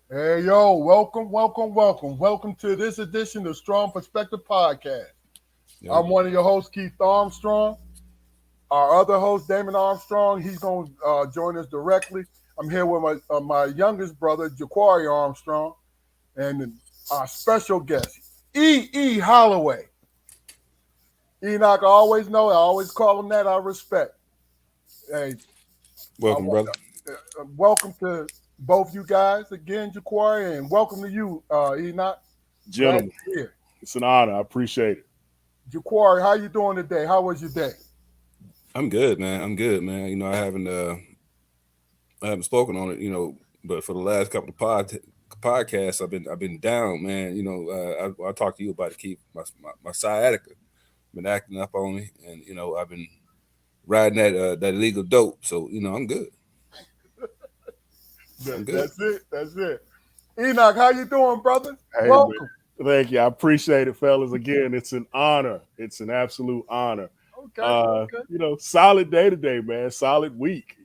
Hey, yo, welcome to this edition of Strong Perspective Podcast. Yep. I'm one of your hosts, Keith Armstrong. Our other host, Damon Armstrong, he's going to join us directly. I'm here with my youngest brother, Jaquari Armstrong, and our special guest, E. Holloway. Enoch, I always call him that. I respect. Hey, I Welcome, want brother. welcome to both you guys again, Jaquari, and welcome to you, Enoch. Glad Gentlemen, you're here. it's an honor. I appreciate it. Jaquari, how you doing today? How was your day? I'm good, man. I'm good, man. I haven't spoken on it, but for the last couple of podcasts, I've been down, man. I talked to you about it, keep my sciatica been acting up on me, and I've been riding that illegal dope. So I'm good. I'm good. That's it. That's it. Enoch, how you doing, brother? Hey, man. Welcome. Thank you. I appreciate it, fellas. Again, it's an honor. It's an absolute honor. Okay. Okay. Solid day today, man. Solid week.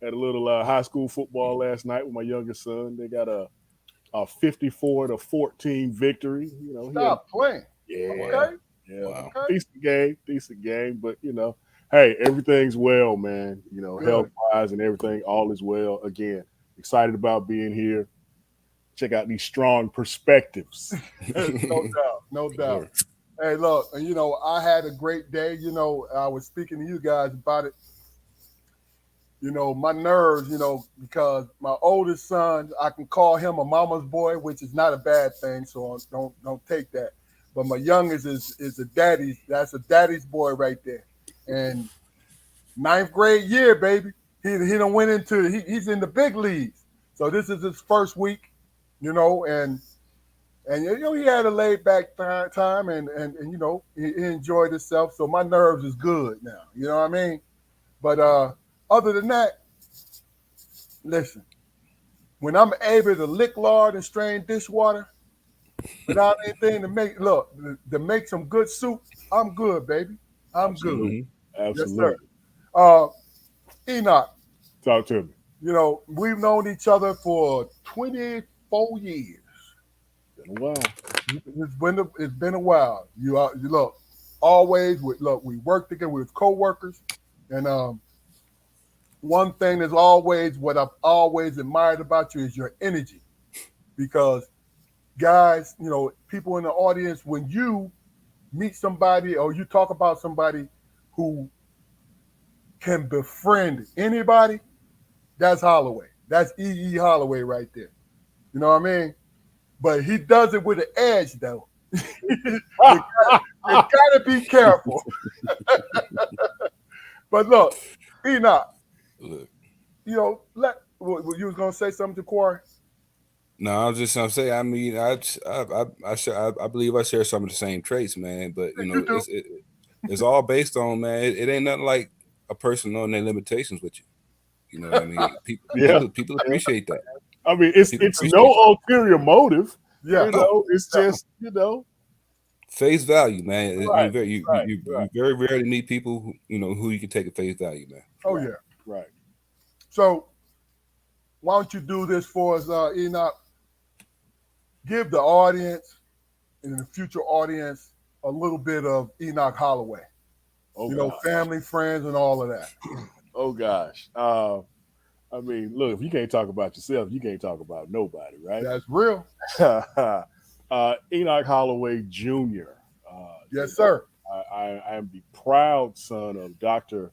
Had a little high school football last night with my youngest son. They got a 54-14 victory. Stop playing. Yeah, Okay. yeah, Wow. Okay. decent game. But hey, everything's well, man. Good. Health wise and everything, all is well. Again, excited about being here. Check out these strong perspectives. No doubt. No doubt. Sure. Hey, look, I had a great day. I was speaking to you guys about it. My nerves, because my oldest son, I can call him a mama's boy, which is not a bad thing, so don't take that. But my youngest is a daddy's. That's a daddy's boy right there. And ninth grade year, baby. He done went into he's in the big leagues. So this is his first week, and he had a laid back time and he enjoyed himself. So my nerves is good now. You know what I mean? But other than that, listen, when I'm able to lick lard and strain dishwater without anything to make some good soup, I'm good, baby. I'm good. Absolutely. hmm Yes, sir. Absolutely. Uh, Enoch, Talk to me. we've known each other for 24 years. Been a while. It's been a while. You look always we work together. We was co-workers, and one thing that's always what I've always admired about you is your energy. Because guys, people in the audience, when you meet somebody or you talk about somebody who can befriend anybody, that's Holloway. That's E. Holloway right there. You know what I mean? But he does it with an edge, though. You gotta be careful. But look, Enoch, Look, you was gonna say something to Corey? no, I was just gonna say. I mean, I believe I share some of the same traits, man. But You do. it's all based on, man. It ain't nothing like a person knowing their limitations with you. You know what I mean? People Yeah. people appreciate that. I mean, it's People it's no appreciate that. ulterior motive. Yeah. No, It's Yeah. just face value, man. right, You very rarely meet people who you can take at face value, man. Oh right, yeah. right. So why don't you do this for us, Enoch? Give the audience and the future audience a little bit of Enoch Holloway. Oh God. Family, friends, and all of that. Oh gosh. I mean, look, if you can't talk about yourself, you can't talk about nobody, right? That's real. Enoch Holloway Jr. Yes, sir. I am the proud son of Dr.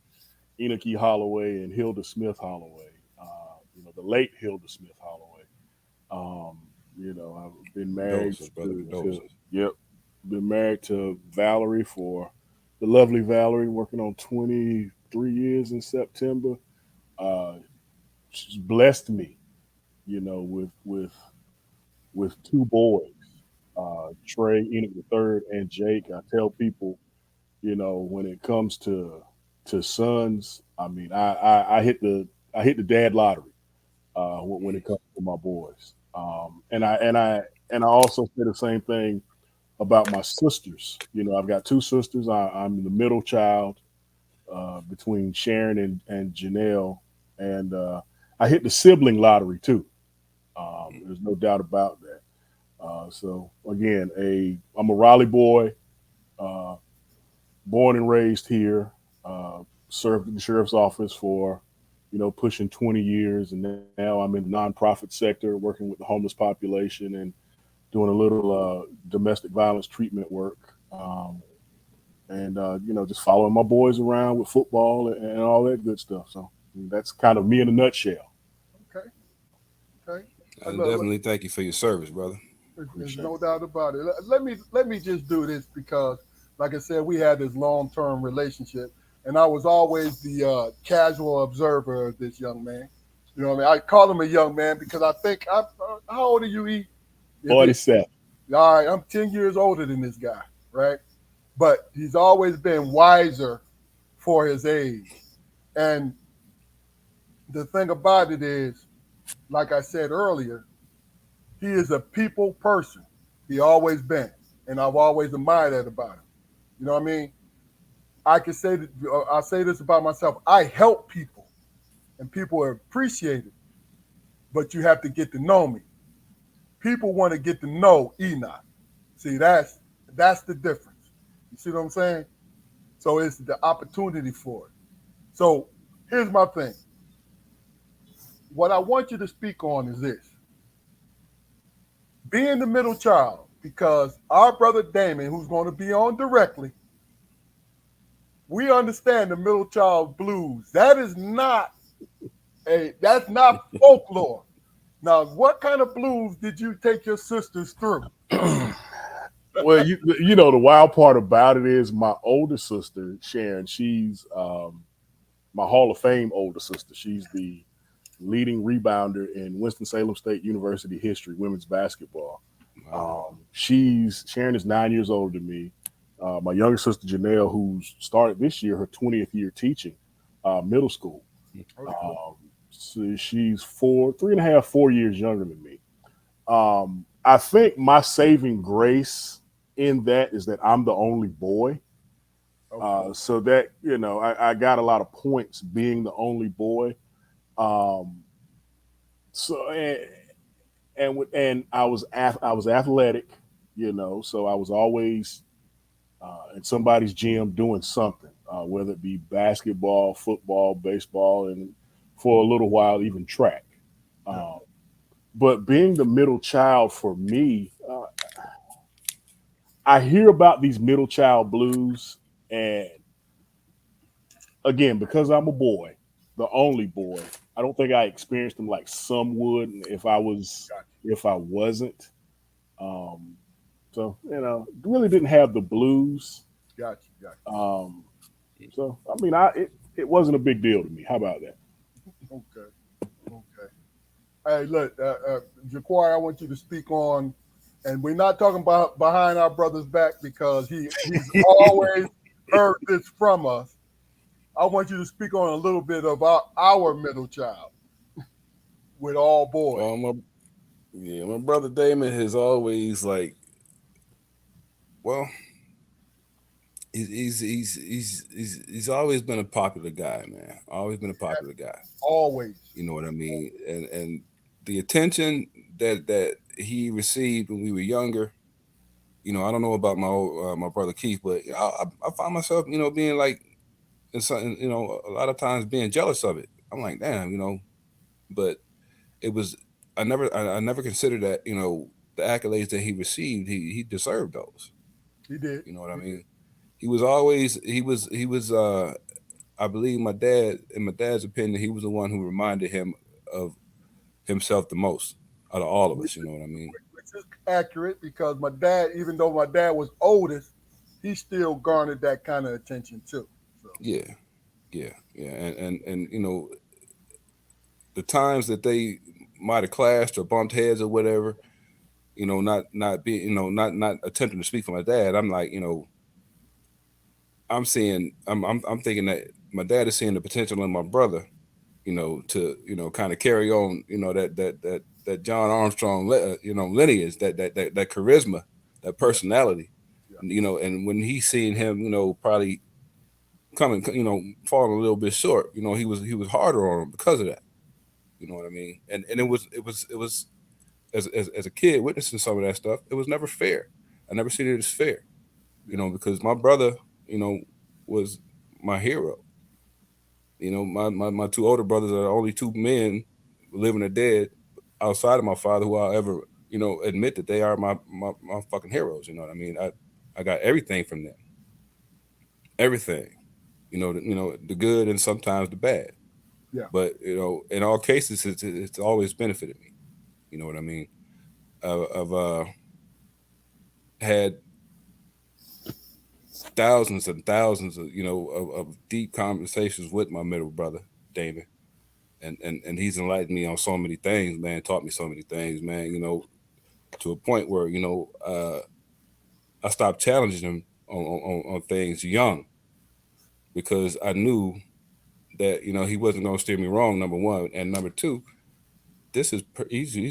Enoch E. Holloway and Hilda Smith Holloway. The late Hilda Smith Holloway. I've been married Condolences, brother. to Condolences. yep, been married to Valerie for the lovely Valerie, working on 23 years in September. Uh, she's blessed me, with two boys, Trey Enoch the third and Jake. I tell people, when it comes to sons, I mean, I hit the dad lottery when it comes to my boys. And I also say the same thing about my sisters. I've got two sisters. I'm the middle child between Sharon and Janelle, and I hit the sibling lottery too. There's no doubt about that. So again, I'm a Raleigh boy, uh, born and raised here. Served in the sheriff's office for, pushing 20 years, and now I'm in the nonprofit sector, working with the homeless population and doing a little domestic violence treatment work. And just following my boys around with football and all that good stuff. So that's kind of me in a nutshell. Okay, okay. I Look, definitely thank you for your service, brother. there's Appreciate no it. doubt about it. Let me just do this because, like I said, we had this long term relationship, and I was always the casual observer of this young man. You know what I mean? I call him a young man because I think how old are you? If it, 47. all right, I'm 10 years older than this guy, right? But he's always been wiser for his age. And the thing about it is, like I said earlier, he is a people person. He always been, and I've always admired that about him. You know what I mean? I can say that I say this about myself. I help people, and people appreciate it. But you have to get to know me. People want to get to know Enoch. See, that's the difference. You see what I'm saying? So it's the opportunity for it. So here's my thing. What I want you to speak on is this: being the middle child, because our brother Damon, who's going to be on directly, we understand the middle child blues. That's not folklore. Now, what kind of blues did you take your sisters through? Well, the wild part about it is my older sister Sharon. She's my Hall of Fame older sister. She's the leading rebounder in Winston Salem State University history, women's basketball. Wow. She's Sharon is 9 years older than me. My younger sister Janelle, who's started this year her 20th year teaching middle school. Okay. Um, so she's 3.5, 4 years younger than me. I think my saving grace in that is that I'm the only boy. Okay. So that I got a lot of points being the only boy. Um, so and I was athletic, so I was always in somebody's gym doing something, whether it be basketball, football, baseball, and for a little while even track. Yeah. Um, but being the middle child for me, I hear about these middle child blues, and again, because I'm a boy, the only boy, I don't think I experienced them like some would Gotcha. if I wasn't. Um, so really didn't have the blues. Gotcha. Gotcha. Um, so I mean, it wasn't a big deal to me. How about that? Okay. Okay. Hey, look, Jaquari, I want you to speak on, and we're not talking about behind our brother's back because he's always heard this from us. I want you to speak on a little bit about our middle child with all boys. Well, my brother Damon has always like, well, he's always been a popular guy, man. Always been a popular guy. Always. You know what I mean? And the attention that he received when we were younger, I don't know about my brother Keith, but I find myself, being like, and something, a lot of times being jealous of it. I'm like, damn, but it was, I never considered that, the accolades that he received, he deserved those. He did. You know what I He did. mean? He was I believe my dad, in my dad's opinion, he was the one who reminded him of himself the most out of all of Which us. You know what I mean? which is accurate because my dad, even though my dad was oldest, he still garnered that kind of attention too. So Yeah, yeah. And the times that they might have clashed or bumped heads or whatever, not being, not attempting to speak for my dad. I'm like, I'm thinking that my dad is seeing the potential in my brother, to kind of carry on, that John Armstrong, lineage, that charisma, that yeah, personality, yeah, and when he seen him, probably coming, falling a little bit short, he was harder on him because of that. You know what I mean? And it was as a kid witnessing some of that stuff, it was never fair. I never seen it as fair, because my brother, was my hero. My two older brothers are the only two men, living or dead, outside of my father, who I'll ever, admit that they are my fucking heroes. You know what I mean? I got everything from them, everything. The good and sometimes the bad. Yeah. But in all cases, it's always benefited me. You know what I mean? I've had thousands and thousands of of deep conversations with my middle brother Damon, and he's enlightened me on so many things, man. Taught me so many things, man. To a point where I stopped challenging him on things young, because I knew that he wasn't gonna steer me wrong. Number one, and number two, he's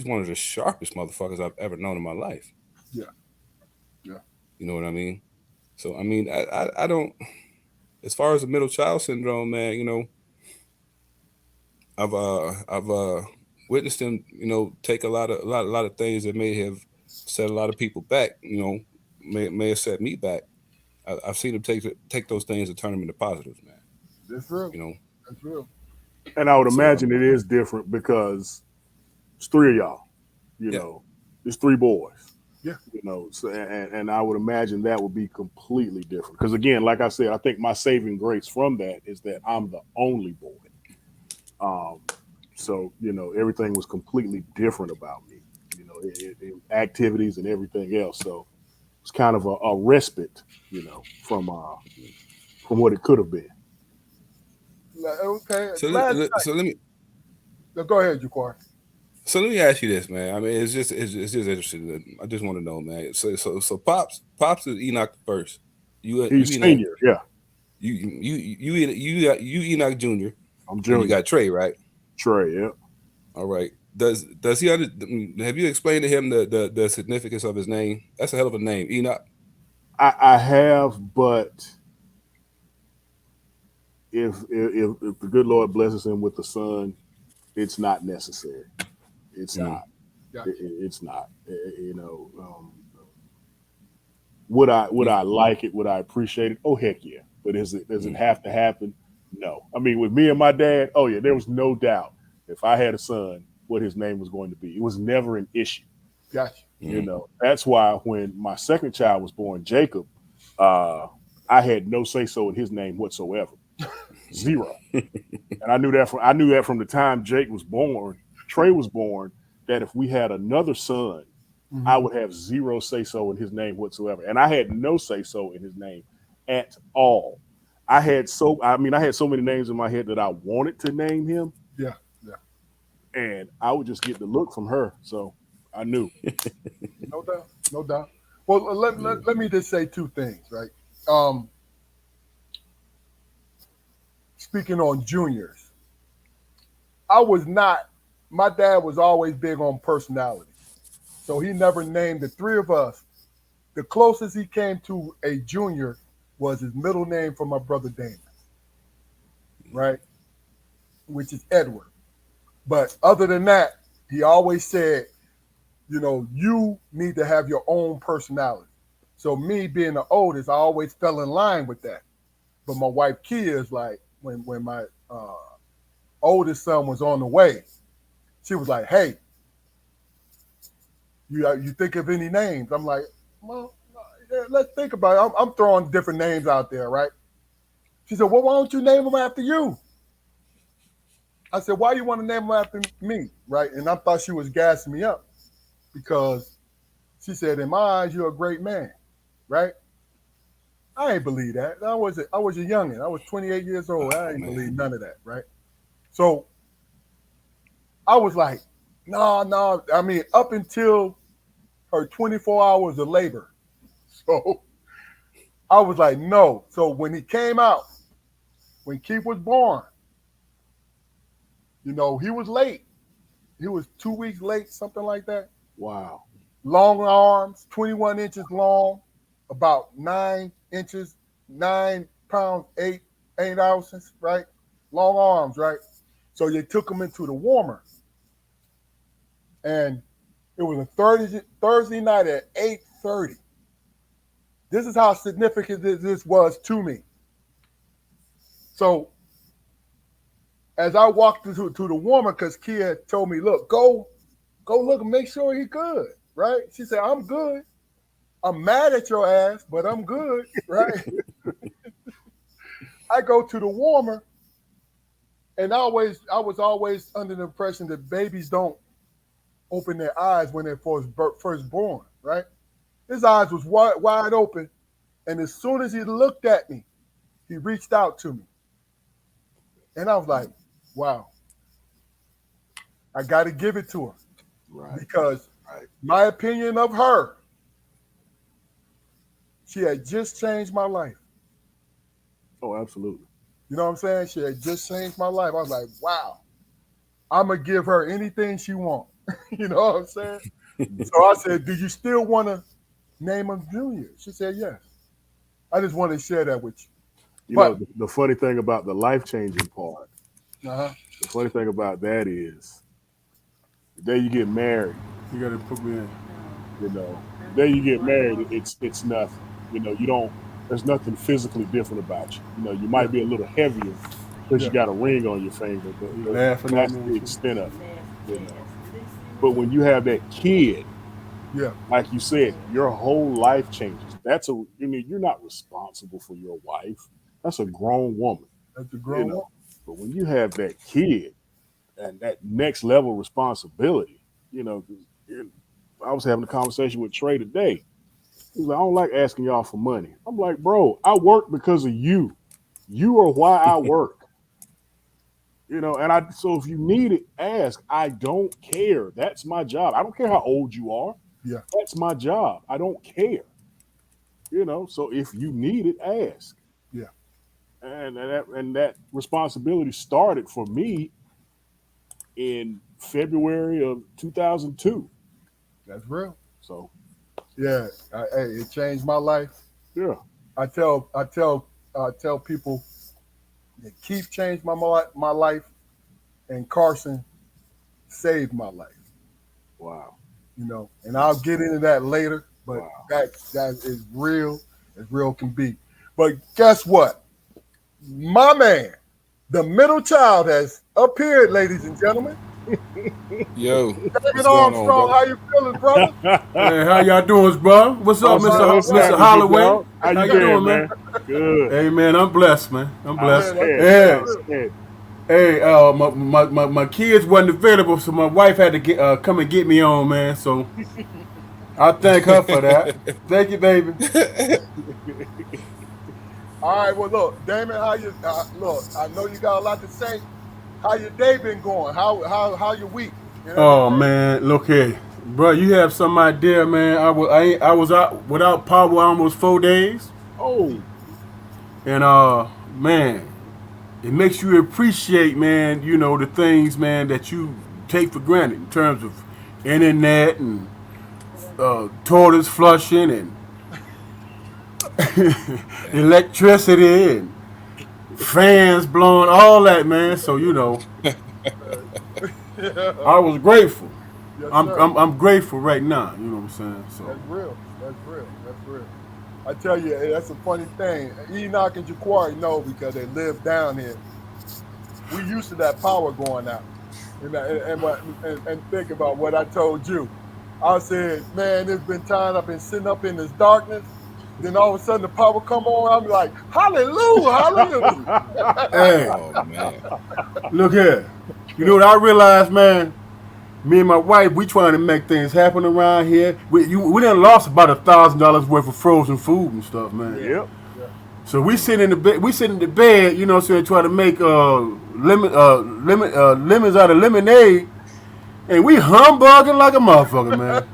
one of the sharpest motherfuckers I've ever known in my life. Yeah. Yeah. You know what I mean? So I mean, I don't. As far as the middle child syndrome, man, I've witnessed him, take a lot of things that may have set a lot of people back. May have set me back. I've seen him take those things and turn them into positives, man. That's real. You know, That's real. And I would So, imagine it is different because it's three of y'all. Yeah. It's three boys. Yeah. So, and I would imagine that would be completely different. Because again, like I said, I think my saving grace from that is that I'm the only boy. So everything was completely different about me. Activities and everything else. So it's kind of a respite, from what it could have been. Okay. so, Last let- so let me night. Go ahead, Jaquar. so let me ask you this, man. I mean, it's just interesting. I just want to know, man. So pops is Enoch the first. He's You Enoch, senior, yeah. you Enoch Jr. I'm And junior. you got Trey, right? Trey, yeah. All right. Does he have you explained to him the significance of his name? That's a hell of a name, Enoch. I have, but if the good Lord blesses him with the son, it's not necessary. It's Mm. not. Gotcha. It's not. Would I like it? Would I appreciate it? Oh heck yeah! But does it have to happen? No. I mean, with me and my dad, oh yeah, there was no doubt if I had a son, what his name was going to be. It was never an issue. Gotcha. That's why when my second child was born, Jacob, I had no say so in his name whatsoever, zero. And I knew that from the time Jake was born, Trey was born, that if we had another son, Mhm. I would have zero say so in his name whatsoever. And I had no say so in his name at all. I had so many names in my head that I wanted to name him. Yeah. Yeah. And I would just get the look from her. So I knew. No doubt. No doubt. Well, let me just say two things, right? Speaking on juniors, my dad was always big on personality. So he never named the three of us. The closest he came to a junior was his middle name for my brother Damon, right? Which is Edward. But other than that, he always said, you need to have your own personality. So me being the oldest, I always fell in line with that. But my wife Kia is like, when my oldest son was on the way, she was like, "Hey, you think of any names?" I'm like, "Well, yeah, let's think about it." I'm throwing different names out there, right? She said, "Well, why don't you name them after you?" I said, "Why you want to name them after me?" Right? And I thought she was gassing me up because she said, "In my eyes, you're a great man," right? I ain't believe that. I was a youngin. I was 28 years old. I ain't believe none of that, right? So I was like, no. I mean, up until her 24 hours of labor. So I was like, no. So when he came out, when Keith was born, he was late. He was 2 weeks late, something like that. Wow. Long arms, 21 inches long, about 9 inches, 9 pounds, 8 ounces, right? Long arms, right? So they took him into the warmer. And It was a Thursday night at 8:30. This is how significant this was to me. So as I walked to the woman, because Kia told me, look, go look and make sure he good, right? She said, I'm good. I'm mad at your ass, but I'm good, right? I go to the warmer, and I was always under the impression that babies don't open their eyes when they're first born, right? His eyes was wide open, and as soon as he looked at me, he reached out to me, and I was like, wow, I got to give it to her Right. because Right. my opinion of her, she had just changed my life. Oh, absolutely. You know what I'm saying? She had just changed my life. I was like, wow, I'm gonna give her anything she wants. You know what I'm saying? So I said, do you still want to name him Junior? She said, yes. I just wanted to share that with you. You But know, the funny thing about the life changing part, uh-huh. the funny thing about that is the day you get married, You gotta put me in. the day you get married, it's nothing. You don't. There's nothing physically different about you. You Yeah, might be a little heavier because yeah, you got a ring on your finger, but You laughing at that's me the and shit. extent of it. You know. But when you have that kid, yeah. like you said, your whole life changes. You're not responsible for your wife. That's a grown woman. That's a You grown know. woman. But when you have that kid and that next level responsibility, you know, 'cause, I was having a conversation with Trey today. He was like, I don't like asking y'all for money. I'm like, bro, I work because of you. You are why I work. So if you need it, ask. I don't care. That's my job. I don't care how old you are. Yeah, That's my job. I don't care. So if you need it, ask. yeah. And that responsibility started for me in February of 2002. That's real. So Yeah. Hey, it changed my life. yeah, I tell people that Keith changed my life, and Carson saved my life. wow, And I'll get into that later, but wow. that is real as real can be. But guess what? My man, the middle child has appeared, ladies and gentlemen. Yo, David what's going on, Armstrong, brother? how you feeling, brother? Hey, how y'all doing, bro? What's up, What's All right, Mr. all what's right. Mr. happening, big Holloway? dog? How How you you been, doing, man? man? Good. Hey, man, I'm blessed, man. I'm blessed. Outstanding. Hey, Outstanding. hey, my kids wasn't available, so my wife had to come and get me on, man. So I thank her for that. Thank you, baby. All right, well, look, Damon, how you look? I know you got a lot to say. How your day been going? How your week and Oh everything? man, look here, bro. You have some idea, man. I was out without power almost 4 days, Oh, and man, it makes you appreciate, man, the things, man, that you take for granted in terms of internet and toilets flushing and Damn. electricity and fans blowing, all that, man. So Yeah. I was grateful. Yes, I'm, sir. I'm I'm grateful right now. You know what I'm saying? So That's real. That's real. That's real. I tell you, that's a funny thing. Enoch and Jaquari know because they live down here. We used to that power going out. And think about what I told you. I said, man, there's been times I've been sitting up in this darkness. Then all of a sudden the power come on. I'm like, hallelujah, hallelujah. hey, Oh man. look here. You know what I realized, man? Me and my wife, we trying to make things happen around here. We done lost about $1,000 worth of frozen food and stuff, man. Yeah, yep. yeah, So we sit in the bed. We sit in the bed, so trying to make lemons out of lemonade, and we humbugging like a motherfucker, man.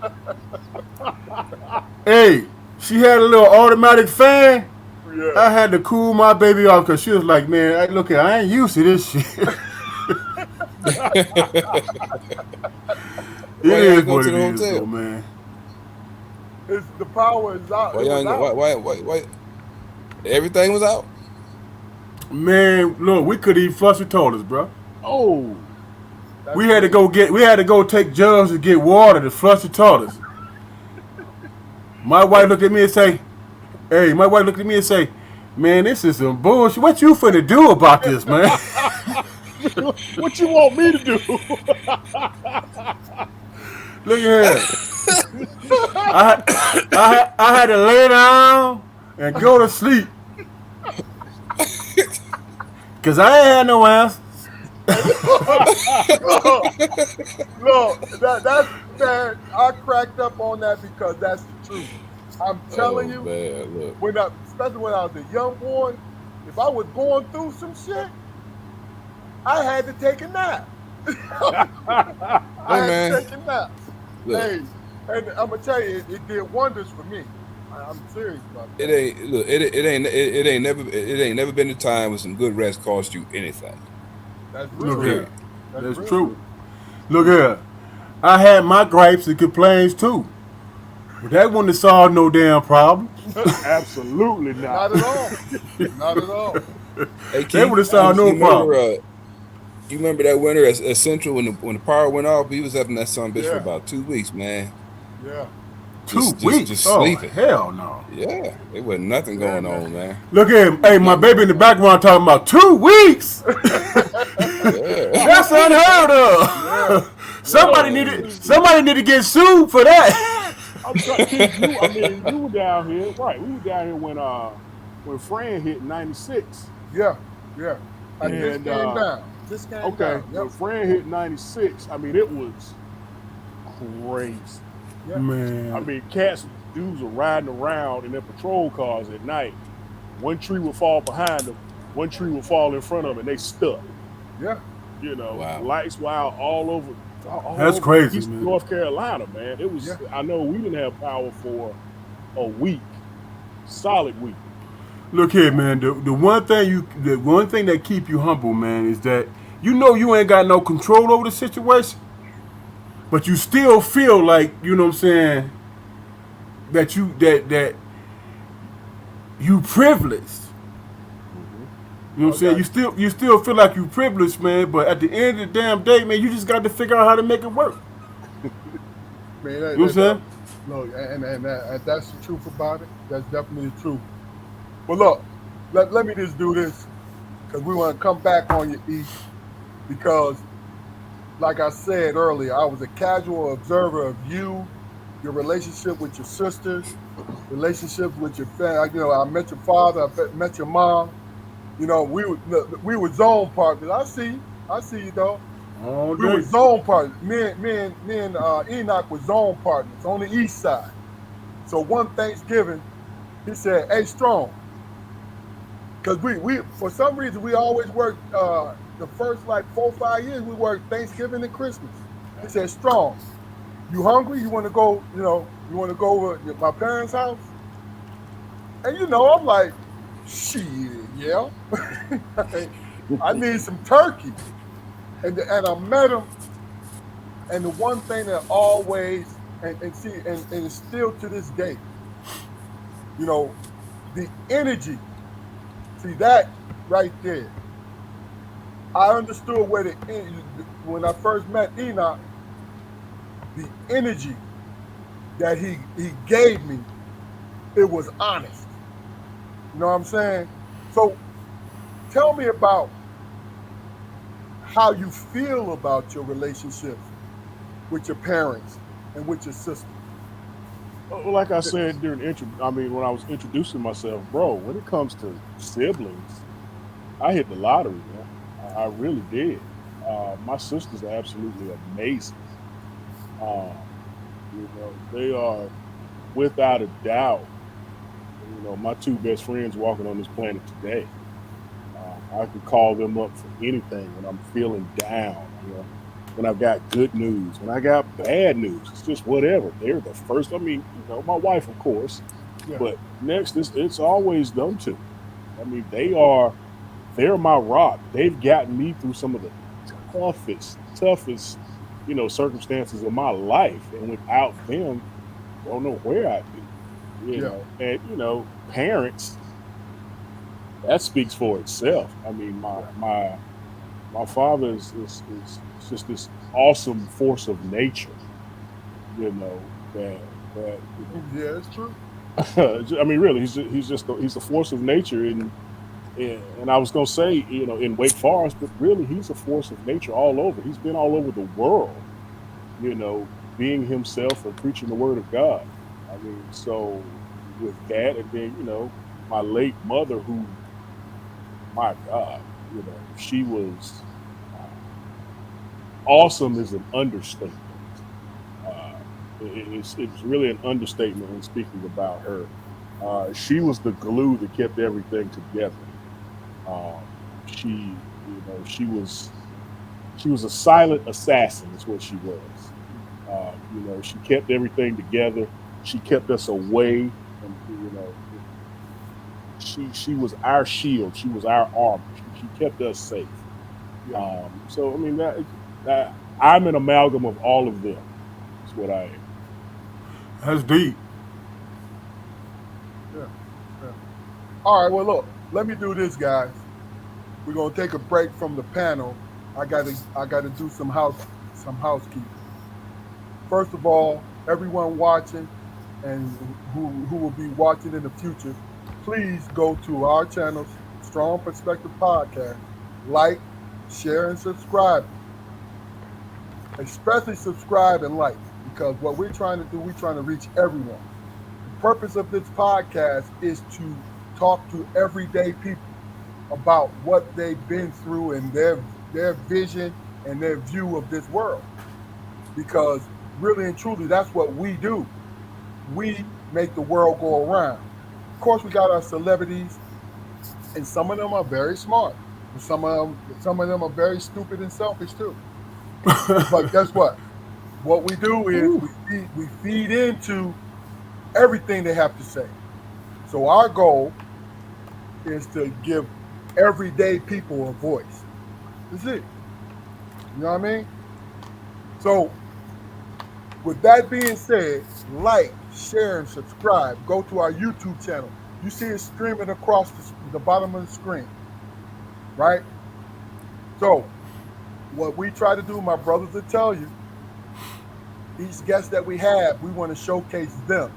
Hey, she had a little automatic fan. yeah. I had to cool my baby off because she was like, man, look here, I ain't used to this shit. It Why y'all is ain't go what to it the is, though, hotel? man. The power is out. Why It y'all was ain't go? out. Why? Everything was out. Man, look, we could eat flush the toilets, bro. Oh, That's We had to crazy. go take jugs to get water to flush the toilets. My wife looked at me and say, "Hey," my wife looked at me and say, "Man, this is some bullshit. What you finna do about this, man?" What you want me to do? Look at here. I had to lay down and go to sleep because I ain't had no answers. look, that's man. I cracked up on that because that's the truth. I'm telling Oh you, man, look. especially when I was a young boy, if I was going through some shit, I had to take a nap. I Hey had to man, take a nap. look. Hey, and I'm gonna tell you, it did wonders for me. I'm serious about It that. ain't look. It ain't never been a time when some good rest cost you anything. That's Look real here. now. Period. That's That's real. true. Look here. I had my gripes and complaints too. But that wouldn't have solved no damn problems. Absolutely not. Not at all. Not at all. Hey That would Keith, have Not solved at no you all. remember? problem. You remember that winter at Central when the power went off? We was up in that son bitch for Yeah. about 2 weeks, man. Yeah. Just 2 weeks? Oh, sleeping. hell no. Yeah, there wasn't nothing Yeah, going man. on, man. Look at him. Hey, my Nothing baby in going the on. background talking about 2 weeks. Yeah, That's unheard Yeah. of. Yeah. Somebody need to get sued for that. I'm trying, Keith. I mean, you were down here, right? We were down here when Fran hit '96, Yeah. Yeah. I mm, just and came down. Just came okay, down. Yep. when Fran hit '96, I mean, it was crazy. Yeah. I Man, mean, dudes were riding around in their patrol cars at night. One tree would fall behind them, one tree would fall in front of them, and they stuck. Yeah. wow. Lights were out all that's over crazy, East man. North Carolina, man. It was. Yeah. I know we didn't have power for a week, solid week. Look here, man. The one thing that keep you humble, man, is that you know you ain't got no control over the situation, but you still feel like you know what I'm saying that you privileged. Hmm. You know what I'm saying? Okay. You still feel like you privileged, man. But at the end of the damn day, man, you just got to figure out how to make it work. Man, You know what I'm saying? look, and that's the truth about it. That's definitely the truth. But look, let me just do this because we want to come back on you, E, because like I said earlier, I was a casual observer of you, your relationship with your sisters, relationships with your family. You know, I met your father, met your mom. You know, we were zone partners. I see you. I see you, though. All We were day. zone partners. Me and Enoch were zone partners on the east side. So one Thanksgiving, he said, "Hey, Strong," because we for some reason we always worked the first like 4 or 5 years we worked Thanksgiving and Christmas. He said, "Strong, you hungry? You want to go? You want to go over to my parents' house?" And I'm like, "Shit, yeah." I need some turkey, and I met him. And the one thing that always and see and it's still to this day, you know, the energy. See that right there. I understood where when I first met Enoch, the energy that he gave me, it was honest. You know what I'm saying? So tell me about how you feel about your relationships with your parents and with your sisters. Like I said during I mean, when I was introducing myself, bro, when it comes to siblings, I hit the lottery, man. I really did. My sisters are absolutely amazing. Um, they are without a doubt, my two best friends walking on this planet today. I can call them up for anything when I'm feeling down, when I've got good news, when I got bad news. It's just whatever. They're the first. I mean, my wife, of course, Yeah, but next, it's always them two. I mean, they're my rock. They've gotten me through some of the toughest, circumstances of my life, and without them, don't know where I'd be. yeah, And parents, that speaks for itself. I mean, yeah, my My father is just this awesome force of nature, that Yeah, it's true. I mean, really, he's a force of nature, and I was gonna say, in Wake Forest, but really, he's a force of nature all over. He's been all over the world, you know, being himself and preaching the word of God. I mean, so with that, and then my late mother, who, my God, she was awesome, is an understatement. It's really an understatement when speaking about her. She was the glue that kept everything together. Um, she was a silent assassin, is what she was. She kept everything together. She kept us away, and she was our shield. She was our armor. She kept us safe. Yeah, So I mean that I'm an amalgam of all of them. That's what I am. That's deep. yeah, yeah. All right. Well, look. Let me do this, guys. We're gonna take a break from the panel. I gotta do some housekeeping. First of all, everyone watching and who will be watching in the future, please go to our channel, Strong Perspective Podcast, like, share, and subscribe. Especially subscribe and like, because what we're trying to do, we're trying to reach everyone. The purpose of this podcast is to talk to everyday people about what they've been through and their vision and their view of this world. Because really and truly, that's what we do. We make the world go around. Of course, we got our celebrities, and some of them are very smart, and some of them are very stupid and selfish too. But guess what? What we do is Whew. we feed into everything they have to say. So our goal is to give everyday people a voice. That's it. You know what I mean? So with that being said, like, share, and subscribe. Go to our YouTube channel. You see it streaming across the bottom of the screen, right? So what we try to do, my brothers will tell you, each guest that we have, we want to showcase them.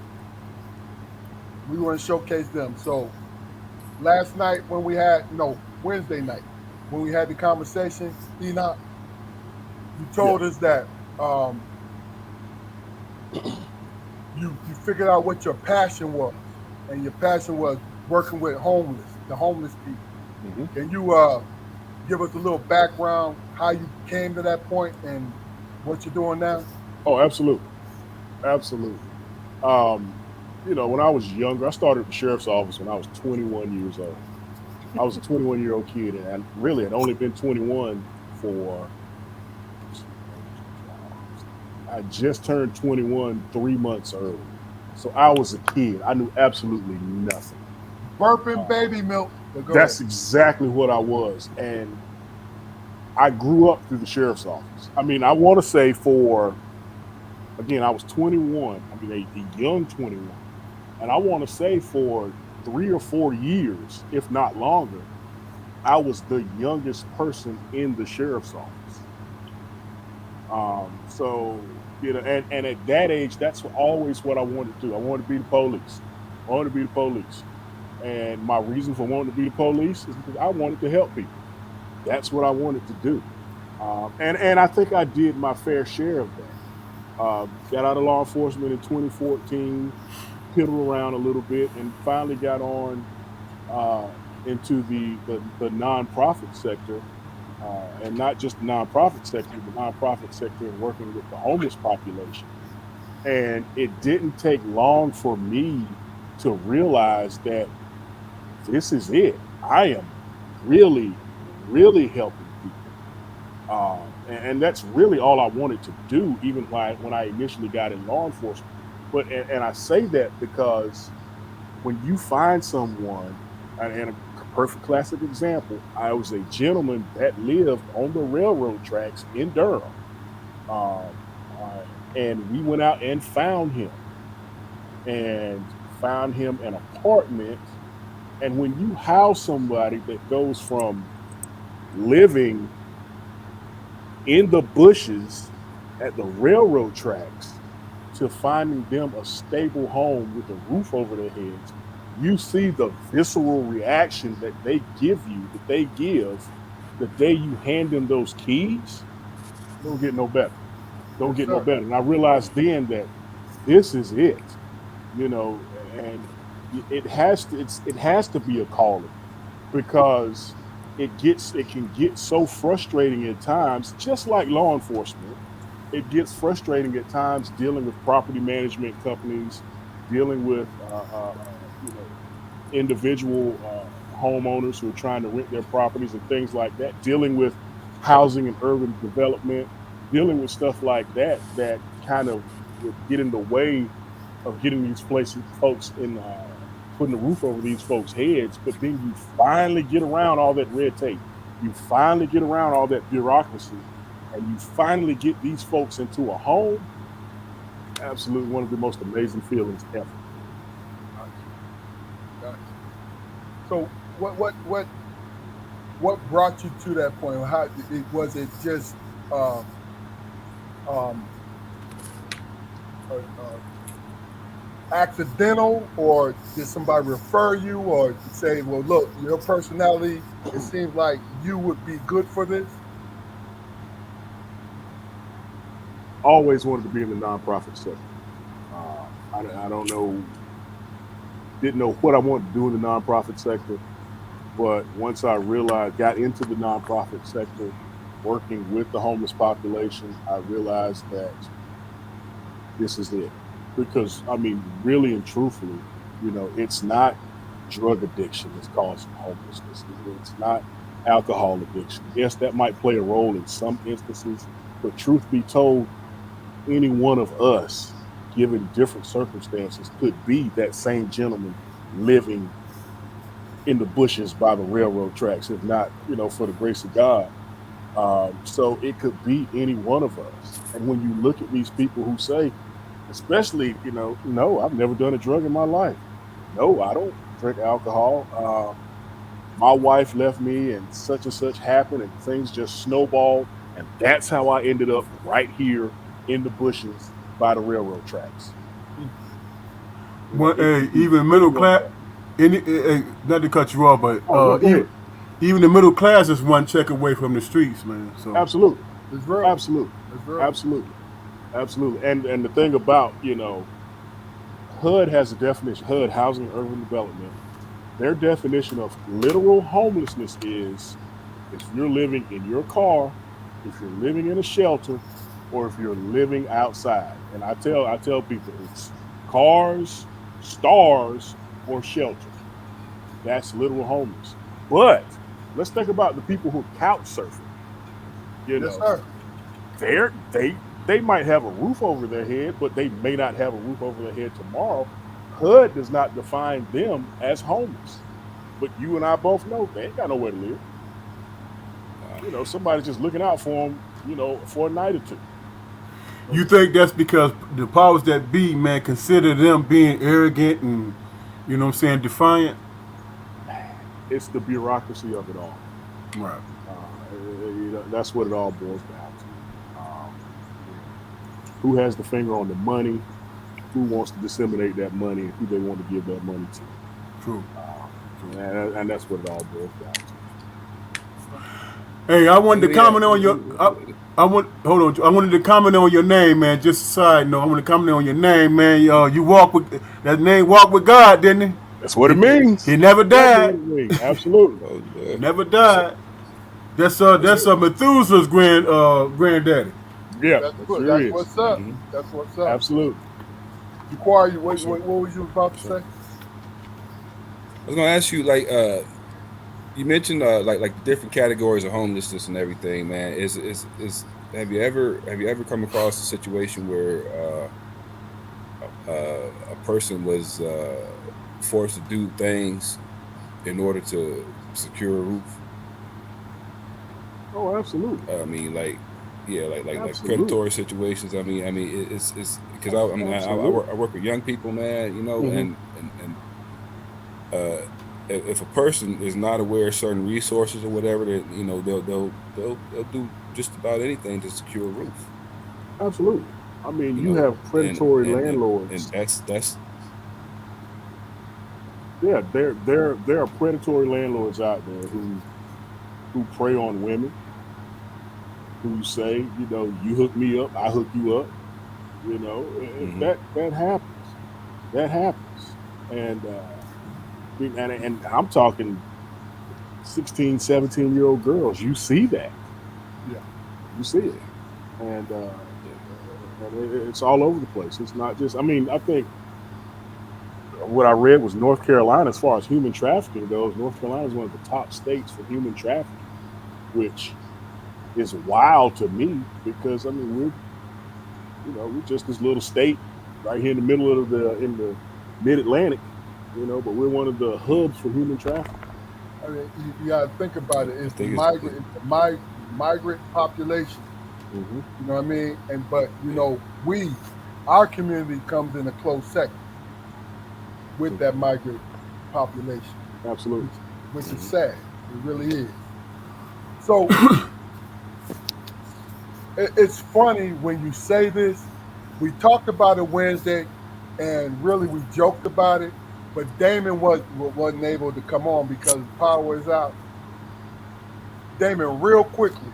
We want to showcase them. So last night when we had, no, Wednesday night, when we had the conversation, Enoch, you Yeah. told us that you figured out what your passion was, and your passion was working with the homeless people. Hmm. Can you give us a little background how you came to that point and what you're doing now? Oh, absolutely, absolutely. Um, when I was younger, I started at the sheriff's office when I was 21 years old. I was a 21-year-old kid, and I really had only been 21 for. I just turned 21 3 months early, so I was a kid. I knew absolutely nothing. Burping Uh, baby milk. But go ahead. that's exactly what I was, and I grew up through the sheriff's office. I mean, I want to say for again, I was 21. I mean, a young 21, and I want to say for 3 or 4 years, if not longer, I was the youngest person in the sheriff's office. So and at that age, that's always what I wanted to do. I wanted to be the police. I wanted to be the police, and my reason for wanting to be the police is because I wanted to help people. That's what I wanted to do, and I think I did my fair share of that. Got out of law enforcement in 2014, piddled around a little bit, and finally got on uh, into the nonprofit sector, and not just the nonprofit sector, and working with the homeless population. And it didn't take long for me to realize that this is it. I am really, really helping people. And that's really all I wanted to do, even when I initially got in law enforcement. And I say that because when you find someone, and a perfect classic example, I was a gentleman that lived on the railroad tracks in Durham, um, and we went out and found him an apartment. And when you house somebody that goes from living in the bushes at the railroad tracks to finding them a stable home with a roof over their heads, you see the visceral reaction that they give you, that they give the day you hand them those keys. Don't get no better. Don't Yes, get no sir. better. And I realized then that this is it, you know, and it has to be a calling because it can get so frustrating at times, just like law enforcement. It gets frustrating at times dealing with property management companies, dealing with you know, individual homeowners who are trying to rent their properties and things like that, dealing with housing and urban development, dealing with stuff like that that kind of would get in the way of getting these places folks in putting a roof over these folks' heads. But then you finally get around all that red tape. You finally get around all that bureaucracy, and you finally get these folks into a home. Absolutely, one of the most amazing feelings ever. Gotcha. Gotcha. So what brought you to that point? How was it just um, um, uh, accidental, or did somebody refer you, or say, "Well, look, your personality, it seems like you would be good for this"? Always wanted to be in the nonprofit sector. I don't know, didn't know what I wanted to do in the nonprofit sector, but once I realized, got into the nonprofit sector, working with the homeless population, I realized that this is it. Because I mean, really and truthfully, it's not drug addiction that's causing homelessness. It's not alcohol addiction. Yes, that might play a role in some instances, but truth be told, any one of us, given different circumstances, could be that same gentleman living in the bushes by the railroad tracks, if not, for the grace of God. So it could be any one of us. And when you look at these people who say, especially, no, I've never done a drug in my life. No, I don't drink alcohol. My wife left me and such happened and things just snowballed. And that's how I ended up right here in the bushes by the railroad tracks. Hmm. Well, It hey, could be even any middle one of class, us. not to cut you off, but Oh, no, go ahead. even the middle class is one check away from the streets, man. So Absolutely. It's real. Absolutely. It's real. Absolutely. Absolutely. And the thing about, HUD has a definition, HUD, Housing and Urban Development. Their definition of literal homelessness is if you're living in your car, if you're living in a shelter, or if you're living outside. And I tell people it's cars, stars, or shelter. That's literal homeless. But let's think about the people who are couch surfing. You Yes, know, sir. they might have a roof over their head, but they may not have a roof over their head tomorrow. HUD does not define them as homeless. But you and I both know they ain't got nowhere to live. Somebody's just looking out for them, for a night or two. you think that's because the powers that be, man, consider them being arrogant and, what I'm saying, defiant? It's the bureaucracy of it all. Right. That's what it all boils down to. You know, who has the finger on the money? Who wants to disseminate that money, and who they want to give that money to? True. Uh, True. and that's what it all boils down to. Hey, I wanted Let to me ask, comment on your. I want hold on. I wanted to comment on your name, man. Just a side note, I want to comment on your name, man. You walk with that name. Walk with God, didn't That's what he? it means. He never Exactly what died. it means. Absolutely. oh yeah, Never what's up? died. That's What's up? Methuselah's granddaddy. Yeah, That's that what. sure That's is. what's up. Mm-hmm. That's what's up. Absolutely. Jaquari, you For sure. what was you about For to sure. say? I was gonna ask you, like, you mentioned like the different categories of homelessness and everything, man. Is have you ever come across a situation where a person was forced to do things in order to secure a roof? Oh, absolutely. I mean, like, yeah, like Absolutely. predatory situations. I mean, it's because I mean, I Absolutely. work with young people, man. Hmm. And uh, if a person is not aware of certain resources or whatever, that they'll do just about anything to secure a roof. Absolutely. I mean, You you know, have predatory and landlords. that's Yeah, there are predatory landlords out there who prey on women, who say, you hook me up, I hook you up. hmm That happens. That happens. And and I'm talking 16, 17-year-old girls. You see that. Yeah. You see it. yeah, And yeah. it's all over the place. It's not just. I mean, I think what I read was North Carolina, as far as human trafficking goes. North Carolina is one of the top states for human trafficking, which is wild to me because I mean we're just this little state right here in the middle of the mid Atlantic, but we're one of the Mm. hubs for human trafficking. I mean, you got to think about it. I It's the think migrant, it's the migrant population. Hmm. You know what I mean? And but yeah, our community comes in a close second with Hmm. that migrant population, Absolutely. which which is hmm sad. It really is. So it's funny when you say this. We talked about it Wednesday, and really we joked about it. But Damon wasn't able to come on because his power is out. Damon, real quickly,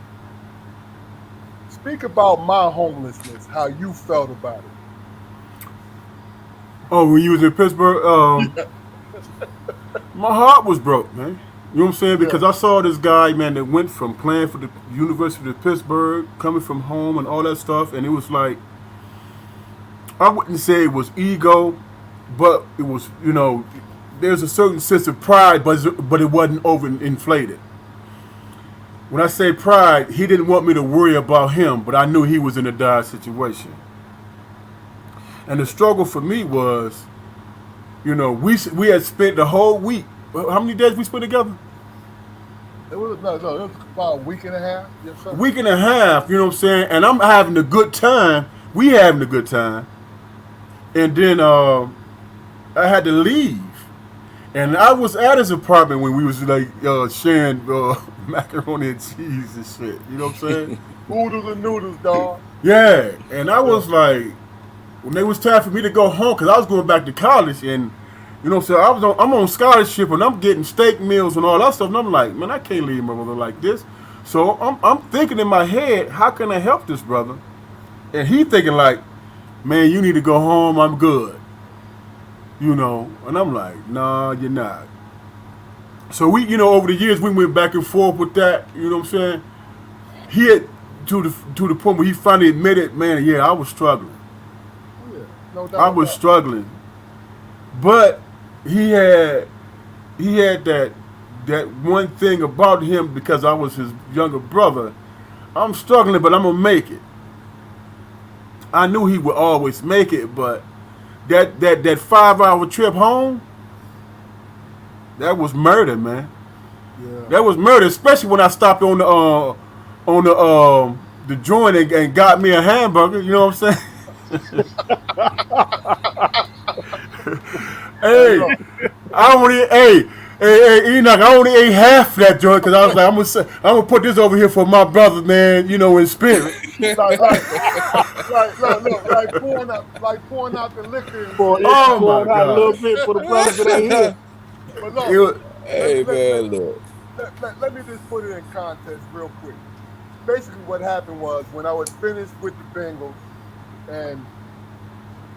speak about my homelessness, how you felt about it. Oh, when you was in Pittsburgh, my heart was broke, man. You know what I'm saying? Yeah, Because I saw this guy, man, that went from playing for the University of Pittsburgh, coming from home and all that stuff, and it was like, I wouldn't say it was ego, but it was, there's a certain sense of pride, but it wasn't overinflated. When I say pride, he didn't want me to worry about him, but I knew he was in a dire situation. And the struggle for me was, we had spent the whole week. How many days we spent together? it was no, it was about a week and a half. Yes, A sir. week and a half. You know what I'm saying? And I'm having a good time. We having a good time. And then I had to leave. And I was at his apartment when we was like sharing macaroni and cheese and shit. You know what I'm saying? Oodles and noodles, dog. Yeah. And I Yeah, was like, when it was time for me to go home, because I was going back to college, and so I'm on scholarship, and I'm getting steak meals and all that stuff, and I'm like, man, I can't leave my brother like this. So I'm thinking in my head, how can I help this brother? And he thinking like, man, you need to go home. I'm good. And I'm like, nah, you're not. So over the years, we went back and forth with that. You know what I'm saying? He had to the point where he finally admitted, man, yeah, I was struggling. oh yeah, no I doubt was about struggling, but he had that one thing about him because I was his younger brother. I'm struggling, but I'm gonna make it. I knew he would always make it, but that 5 hour trip home, that was murder, man. it. Yeah, That was murder, especially when I stopped on the joint and got me a hamburger. You know what I'm saying? hey, Hey, look, I only hey Enoch. I only ate half that joint because I was like, I'm gonna put this over here for my brother, man. In spirit. like, like, look, like pouring out the liquor and Pour, shit. Oh my pouring out a little God. bit for the brothers that ain't here. But It look, was, let, Hey let, let, man, look. let me just put it in context real quick. Basically, what happened was when I was finished with the Bengals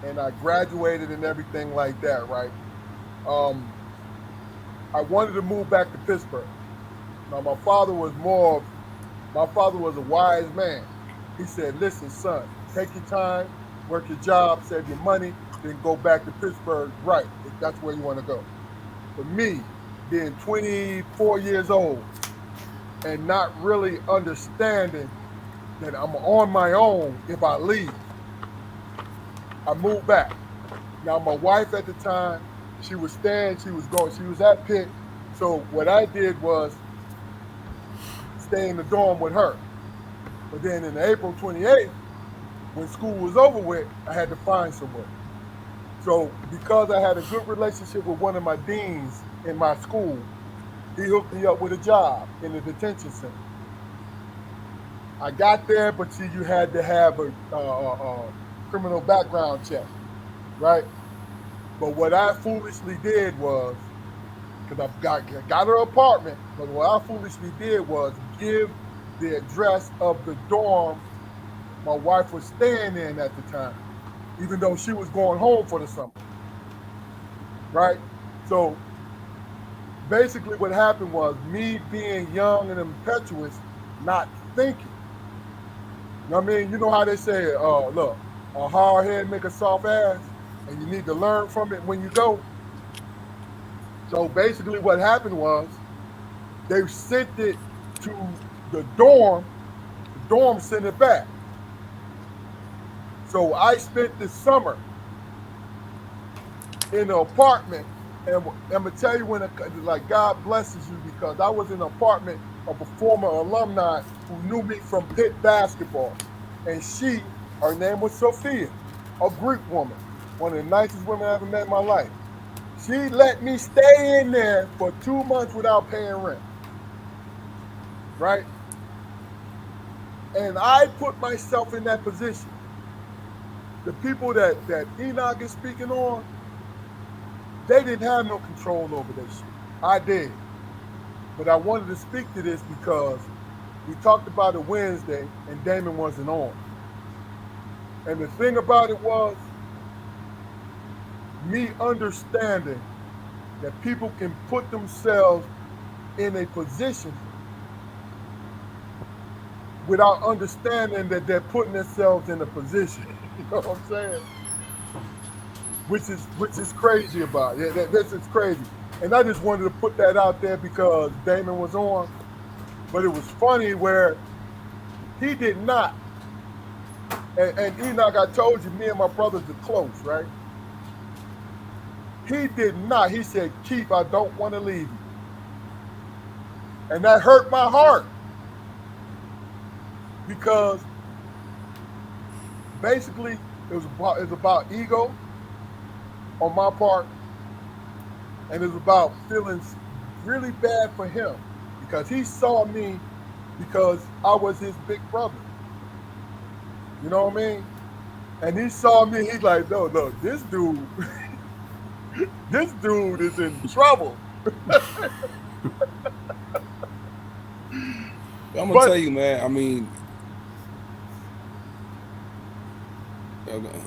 and I graduated and everything like that, right? Um, I wanted to move back to Pittsburgh. Now, my father was a wise man. He said, listen, son, take your time, work your job, save your money, then go back to Pittsburgh, right, if that's where you want to go. For me, being 24 years old and not really understanding that I'm on my own if I leave, I moved back. Now, my wife at the time, she was staying, she was at Pitt. So what I did was stay in the dorm with her. But then in April 28th, when school was over with, I had to find somewhere. So because I had a good relationship with one of my deans in my school, he hooked me up with a job in the detention center. I got there, but see, you had to have a criminal background check, right? But what I foolishly did was, because got her apartment, but what I foolishly did was give the address of the dorm my wife was staying in at the time, even though she was going home for the summer, right? So basically, what happened was me being young and impetuous, not thinking. You know what I mean? You know how they say, look, a hard head make a soft ass, and you need to learn from it when you go. So basically, what happened was they sent it to the dorm. The dorm sent it back. So I spent the summer in an apartment, and I'm gonna tell you when, like, God blesses you, because I was in an apartment of a former alumni who knew me from pit basketball, and her name was Sophia, a Greek woman, one of the nicest women I ever met in my life. She let me stay in there for 2 months without paying rent, right? And I put myself in that position. The people that Enoch is speaking on, they didn't have no control over that shit. I did. But I wanted to speak to this because we talked about it Wednesday and Damon wasn't on. And the thing about it was me understanding that people can put themselves in a position without understanding that they're putting themselves in a position. You know what I'm saying? Which is crazy about it. Yeah, this is crazy. And I just wanted to put that out there because Damon was on. But it was funny where he did not. And Enoch, I told you, me and my brothers are close, right? He did not. He said, Keith, I don't want to leave you. And that hurt my heart because basically it was about ego on my part, and it was about feeling really bad for him because he saw me because I was his big brother. You know what I mean? And he saw me. He's like, no, look, this dude, this dude is in trouble. I'm gonna But tell you, man. I mean,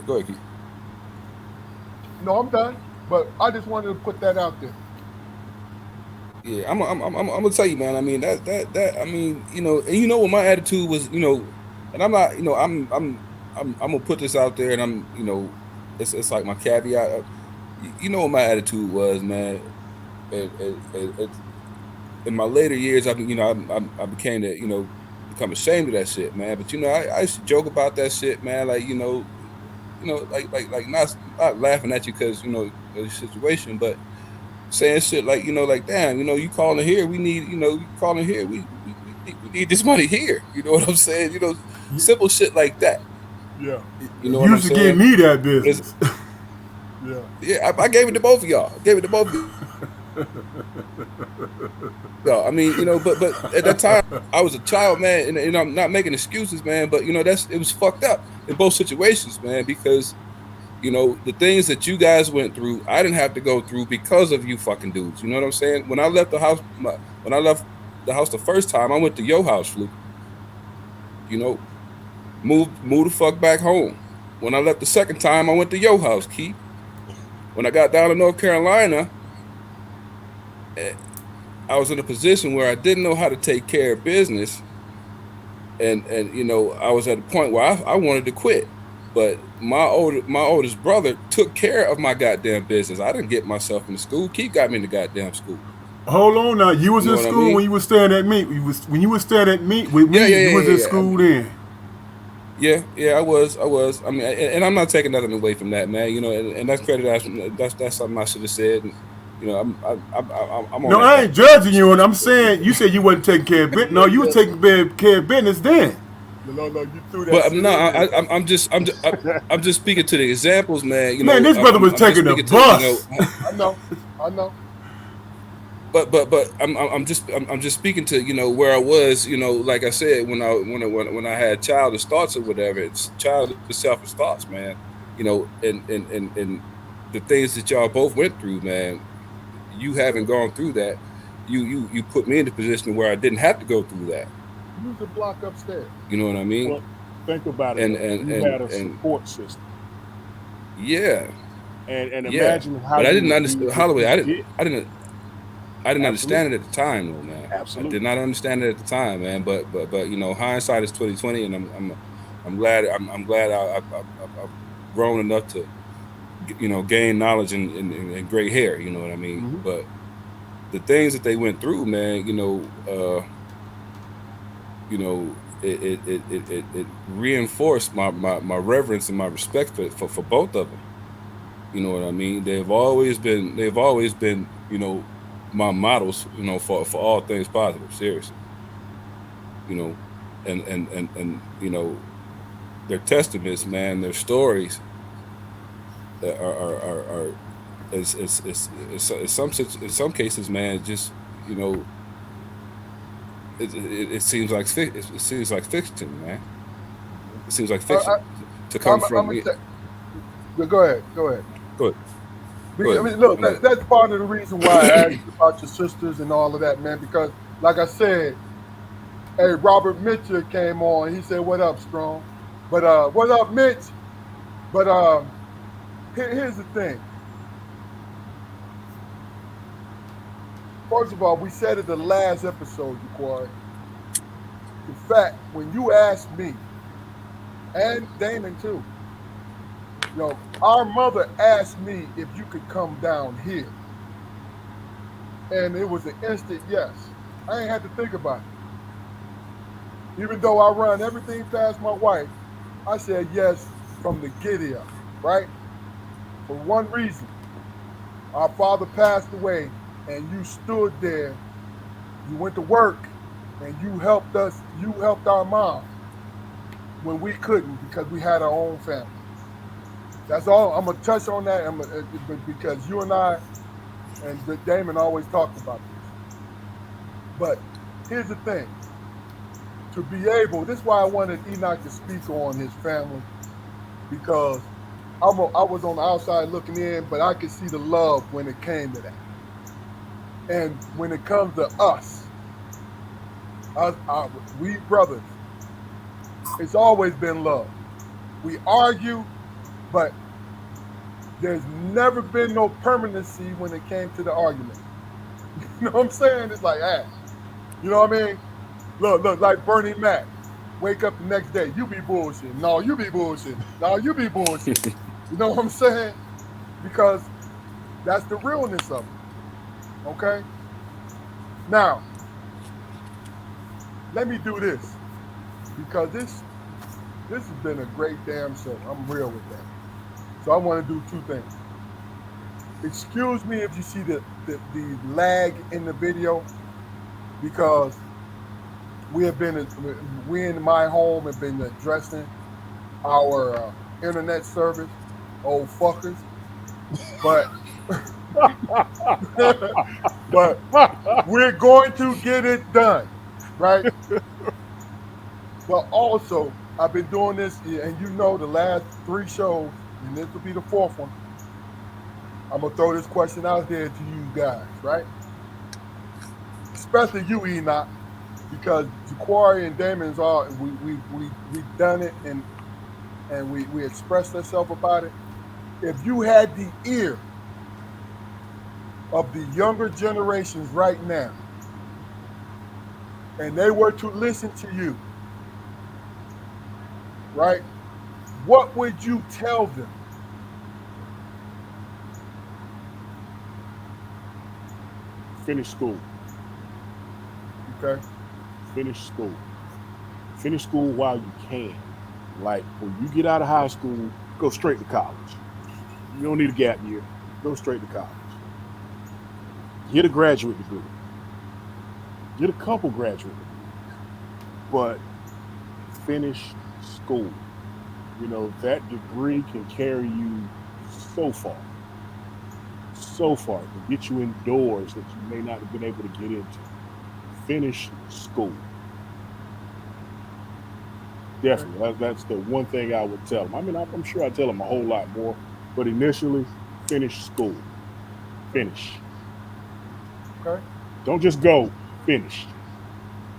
go ahead, Keith. no, I'm done. But I just wanted to put that out there. Yeah, I'm gonna tell you, man. I mean, that. I mean, and you know what my attitude was, and I'm not, I'm gonna put this out there, and it's like my caveat. You know what my attitude was, man. It, in my later years, I became to, become ashamed of that shit, man. But I used to joke about that shit, man. Like, like not laughing at you because of the situation, but saying shit like, like, damn, you calling here, we need, you calling here, we need this money here. You know what I'm saying? Simple shit like that. Yeah, You know what I'm Used to give saying? me that But it's, business. yeah, yeah, I gave it to both of y'all. I gave it to both of y'all. I mean, but at that time I was a child, man, and I'm not making excuses, man. But it was fucked up in both situations, man, because the things that you guys went through, I didn't have to go through because of you fucking dudes. You know what I'm saying? When I left the house, when I left the house the first time, I went to your house, Fluke. You know, move the fuck back home. When I left the second time, I went to your house, Keith. When I got down to North Carolina, eh, I was in a position where I didn't know how to take care of business, and I was at a point where I wanted to quit. But my oldest brother took care of my goddamn business. I didn't get myself into school. Keith got me into goddamn school. Hold on now. You You was know in what I school when mean? you was staying at me. When you was staying at me with Yeah, me. yeah, You yeah, was yeah, in yeah. school then. Yeah, I was. I mean, and I'm not taking nothing away from that, man. And that's credit. That's something I should have said. And, I'm on No, that I ain't goddamn judging you, and shit. I'm saying you said you wasn't taking care of business. No, you was taking care of business then. No, you threw that But shit no, in there. I'm just speaking to the examples, man. Man, this brother was I'm just taking a speaking to bus. I know. but I'm just speaking to where I was, like I said, when I had childish thoughts or whatever. It's childish selfish thoughts, man. And the things that y'all both went through, man. You haven't gone through that. You put me in the position where I didn't have to go through that. Use the block upstairs. You know what I mean? Well, think about it And though. and You and had a and support system, yeah, and yeah. imagine how But I you didn't would be understand if Holloway. you did. I didn't understand Absolutely, it at the time, though, man. I did absolutely. not understand it at the time, man. But hindsight is 2020, and I'm glad I've grown enough to gain knowledge and gray hair. You know what I mean? Hmm. But the things that they went through, man, it reinforced my reverence and my respect for both of them. You know what I mean? They've always been my models, for all things positive. Seriously, you know, and their testaments, man, their stories are in some cases, man, just you know, it seems like it seems like fiction, man. It seems like I, fiction I, to come I'm from. gonna but go ahead. Go ahead. Go ahead, go I ahead, mean, man. look, I'm like, that's part of the reason why I asked you about your sisters and all of that, man. Because, like I said, hey, Robert Mitchell came on. He said, "What up, Strong?" But what up, Mitch? But here's the thing. First of all, we said it the last episode, Jaquari. The fact when you asked me and Damon too, our mother asked me if you could come down here, and it was an instant yes. I ain't had to think about it. Even though I run everything past my wife, I said yes from the giddy up, right? For one reason, our father passed away, and you stood there. You went to work, and you helped us. You helped our mom when we couldn't because we had our own family. That's all. I'm gonna touch on that. Because you and I and Damon always talked about this. But here's the thing: to be able, this is why I wanted Enoch to speak on his family because I was on the outside looking in, but I could see the love when it came to that. And when it comes to us, we brothers, it's always been love. We argue, but there's never been no permanency when it came to the argument. You know what I'm saying? It's like, ah, you know what I mean? Look, like Bernie Mac. Wake up the next day, you be bullshit. No, you be bullshit. No, you be bullshit. You know what I'm saying? Because that's the realness of it. Okay? Now, let me do this. Because this has been a great damn show. I'm real with that. So I want to do two things. Excuse me if you see the lag in the video because we in my home have been addressing our internet service, old fuckers. But but we're going to get it done, right? But also, I've been doing this, and the last three shows, and this will be the fourth one. I'm gonna throw this question out there to you guys, right? Especially you, Enoch, because Jaquari and Damon's all we done it and we expressed ourselves about it. If you had the ear of the younger generations right now, and they were to listen to you, right? What would you tell them? Finish school. Okay. Finish school. Finish school while you can. Like when you get out of high school, go straight to college. You don't need a gap year. Go straight to college. Get a graduate degree. Get a couple graduate degrees. But finish school. You know, that degree can carry you so far. It can get you in doors that you may not have been able to get into. Finish school. Okay. Definitely. That's the one thing I would tell them. I mean, I'm sure I tell them a whole lot more, but initially, finish school. Okay. Finish. Okay. Don't just go, finish.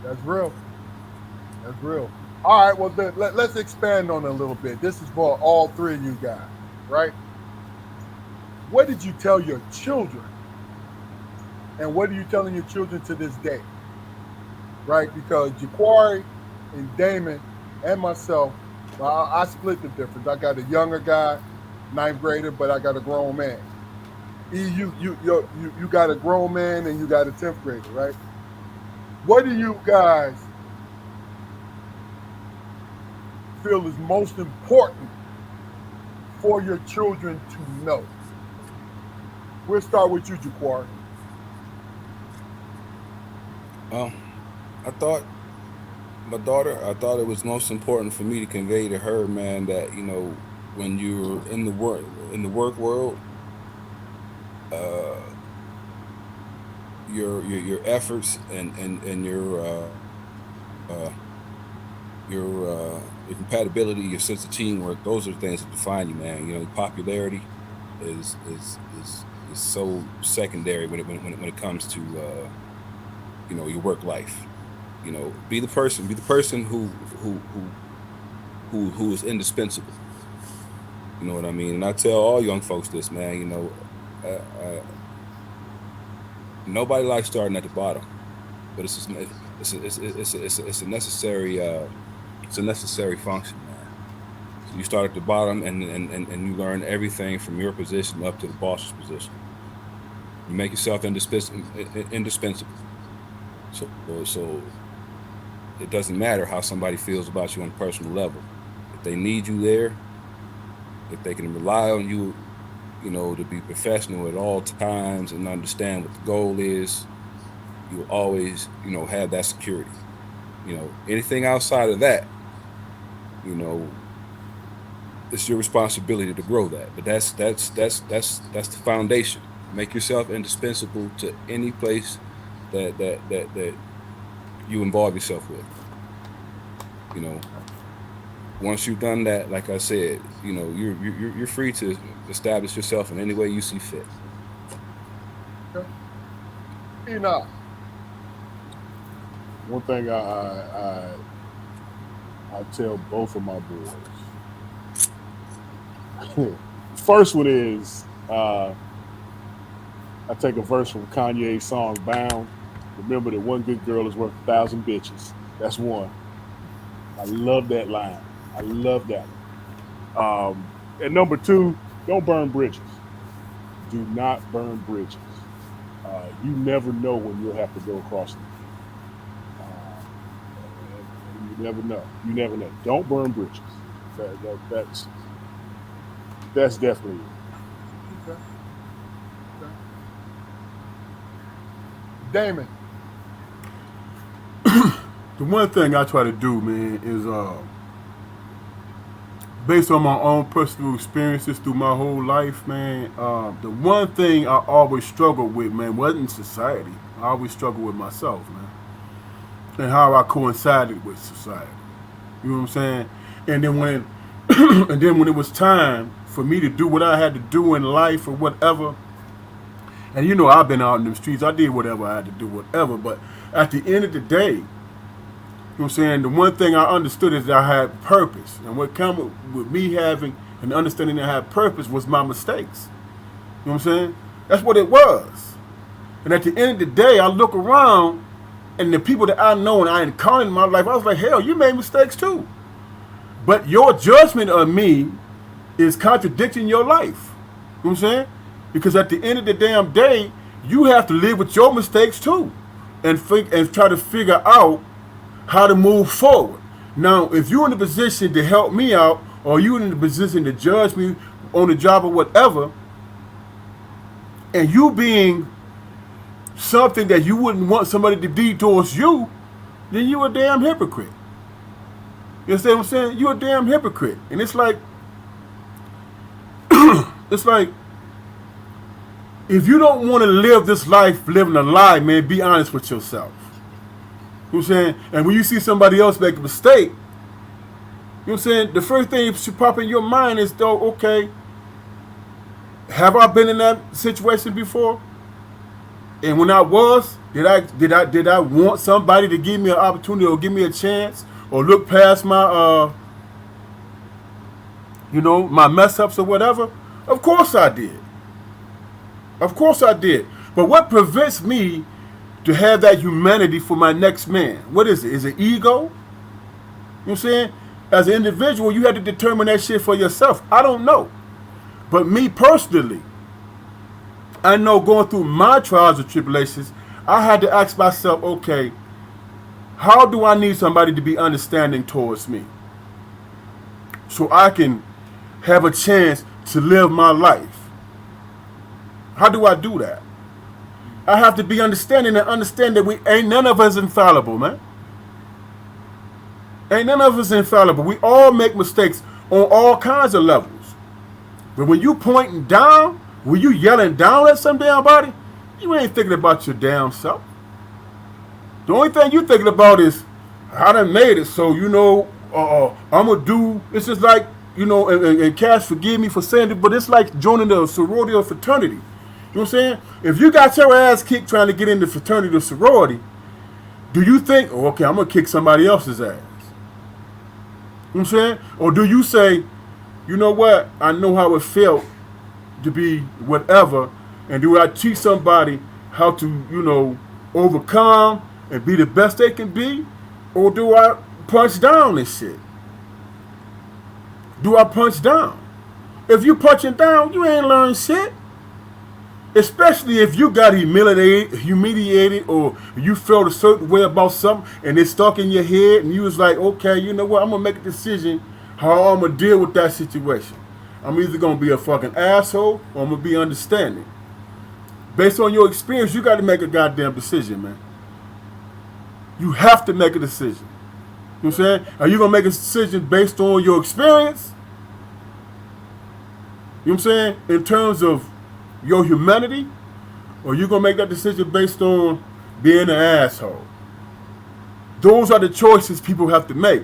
That's real. That's real. All right. Well, then, let's expand on it a little bit. This is for all three of you guys, right? What did you tell your children, and what are you telling your children to this day, right? Because Jaquari and Damon and myself, well, I split the difference. I got a younger guy, ninth grader, but I got a grown man. You got a grown man and you got a 10th grader, right? What do you guys feel is most important for your children to know? We'll start with you, Jaquari. Um, I thought my daughter, I thought it was most important for me to convey to her, man, that when you're in the work world, uh, your efforts and your compatibility, your sense of teamwork, those are the things that define you, man. Popularity is so secondary when it comes to your work life. Be the person who is indispensable. You know what I mean? And I tell all young folks this, man. Nobody likes starting at the bottom, but it's a necessary function, man. So you start at the bottom, and you learn everything from your position up to the boss's position. You make yourself indispensable. So it doesn't matter how somebody feels about you on a personal level. If they need you there, if they can rely on you, to be professional at all times and understand what the goal is, you'll always, have that security. Anything outside of that, you know, it's your responsibility to grow that. But that's the foundation. Make yourself indispensable to any place that you involve yourself with. You know, once you've done that, like I said, you're free to establish yourself in any way you see fit. Okay. Enoch. One thing I tell both of my boys. First one is I take a verse from Kanye's song "Bound." Remember that one good girl is worth 1,000 bitches. That's one. I love that line. I love that one. And number two, don't burn bridges. Do not burn bridges. You never know when you'll have to go across them. You never know. You never know. Don't burn bridges. That's definitely it. Okay. Okay. Damon. The one thing I try to do, man, is based on my own personal experiences through my whole life, man. The one thing I always struggled with, man, wasn't society. I always struggled with myself, man, and how I coincided with society. You know what I'm saying? And then when, and then when it was time for me to do what I had to do in life or whatever, and I've been out in the streets. I did whatever I had to do, whatever. But at the end of the day, you know what I'm saying? The one thing I understood is that I had purpose. And what came with me having an understanding that I had purpose was my mistakes. You know what I'm saying? That's what it was. And at the end of the day, I look around and the people that I know and I encountered in my life, I was like, hell, you made mistakes too. But your judgment of me is contradicting your life. You know what I'm saying? Because at the end of the damn day, you have to live with your mistakes too. And try to figure out how to move forward. Now, if you're in a position to help me out, or you're in a position to judge me on the job or whatever, and you being something that you wouldn't want somebody to be towards you, then you a damn hypocrite. You understand what I'm saying? You're a damn hypocrite. And it's like, if you don't want to live this life living a lie, man, be honest with yourself. You know what I'm saying? And when you see somebody else make a mistake, you know what I'm saying? The first thing that should pop in your mind is, though, okay, have I been in that situation before? And when I was, did I want somebody to give me an opportunity or give me a chance or look past my my mess ups or whatever? Of course I did. Of course I did. But what prevents me to have that humanity for my next man? What is it? Is it ego? You know what I'm saying? As an individual, you have to determine that shit for yourself. I don't know. But me personally, I know going through my trials and tribulations, I had to ask myself, okay, how do I need somebody to be understanding towards me so I can have a chance to live my life? How do I do that? I have to be understanding and understand that we ain't none of us infallible, man. Ain't none of us infallible. We all make mistakes on all kinds of levels. But when you pointing down, when you yelling down at some damn body, you ain't thinking about your damn self. The only thing you thinking about is, I done made it, so I'm gonna do. It's just like, and Cash, forgive me for saying it, but it's like joining the sorority or fraternity. You know what I'm saying? If you got your ass kicked trying to get into fraternity or sorority, do you think, oh, okay, I'm gonna kick somebody else's ass? You know what I'm saying? Or do you say, you know what? I know how it felt to be whatever, and do I teach somebody how to, overcome and be the best they can be? Or do I punch down this shit? Do I punch down? If you punching down, you ain't learning shit. Especially if you got humiliated, or you felt a certain way about something and it stuck in your head and you was like, okay, you know what, I'm going to make a decision how I'm going to deal with that situation. I'm either going to be a fucking asshole or I'm going to be understanding. Based on your experience, you got to make a goddamn decision, man. You have to make a decision. You know what I'm saying? Are you going to make a decision based on your experience? You know what I'm saying? In terms of your humanity? Or you going to make that decision based on being an asshole? Those are the choices people have to make,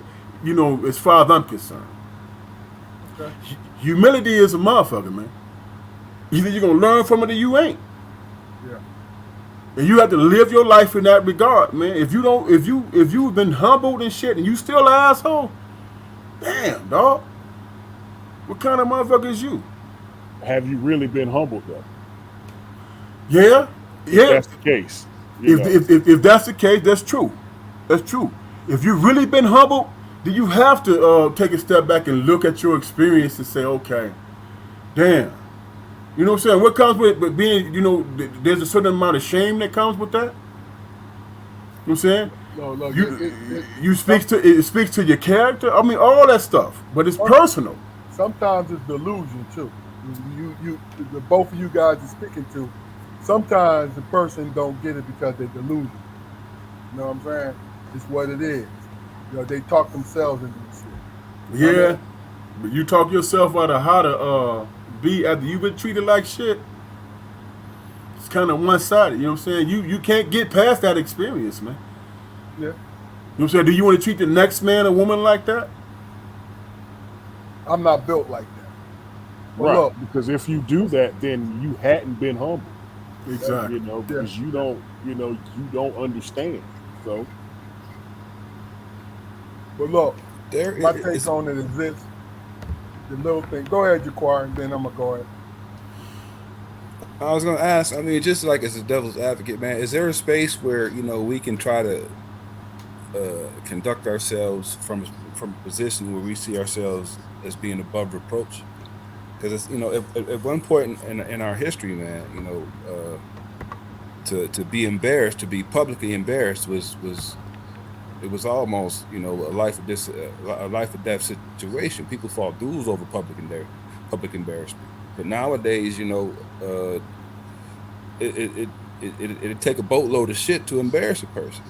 as far as I'm concerned. Okay. Humility is a motherfucker, man. Either you're going to learn from it or you ain't. Yeah. And you have to live your life in that regard, man. If you've been humbled and shit and you still an asshole, damn, dog. What kind of motherfucker is you? Have you really been humbled though? Yeah. If that's the case. If that's the case, that's true. That's true. If you've really been humbled, then you have to take a step back and look at your experience and say, okay, damn. You know what I'm saying? What comes with being, there's a certain amount of shame that comes with that. You know what I'm saying? No, it speaks to your character. I mean, all that stuff. But it's personal. Sometimes it's delusion too. The both of you guys are speaking to. Sometimes the person don't get it because they're delusional. You know what I'm saying? It's what it is. They talk themselves into this shit. Yeah, but you talk yourself out of how to be after you've been treated like shit. It's kind of one-sided. You know what I'm saying? You can't get past that experience, man. Yeah. You know what I'm saying? Do you want to treat the next man or woman like that? I'm not built like that. But right. Look, because if you do that, then you hadn't been humble. Exactly. Because you don't understand. So. But look, my take on it is this. The little thing. Go ahead, Jaquar, and then I'm going to go ahead. I was going to ask, I mean, just like as a devil's advocate, man, is there a space where, we can try to conduct ourselves from a position where we see ourselves as being above reproach? Because it's, at one point in our history, man, to be embarrassed, to be publicly embarrassed was it was almost a life or death situation. People fought duels over public embarrassment. But nowadays, it'd take a boatload of shit to embarrass a person.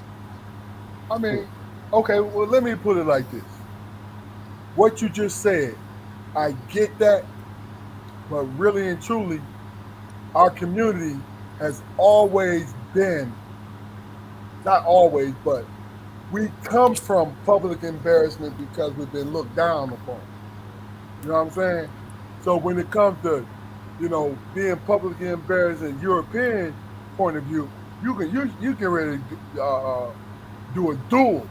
I mean, okay, well, let me put it like this. what you just said, I get that, but really and truly, our community has always been, not always, but we come from public embarrassment because we've been looked down upon. You know what I'm saying? So when it comes to, being publicly embarrassed in European point of view, you can really do a duel.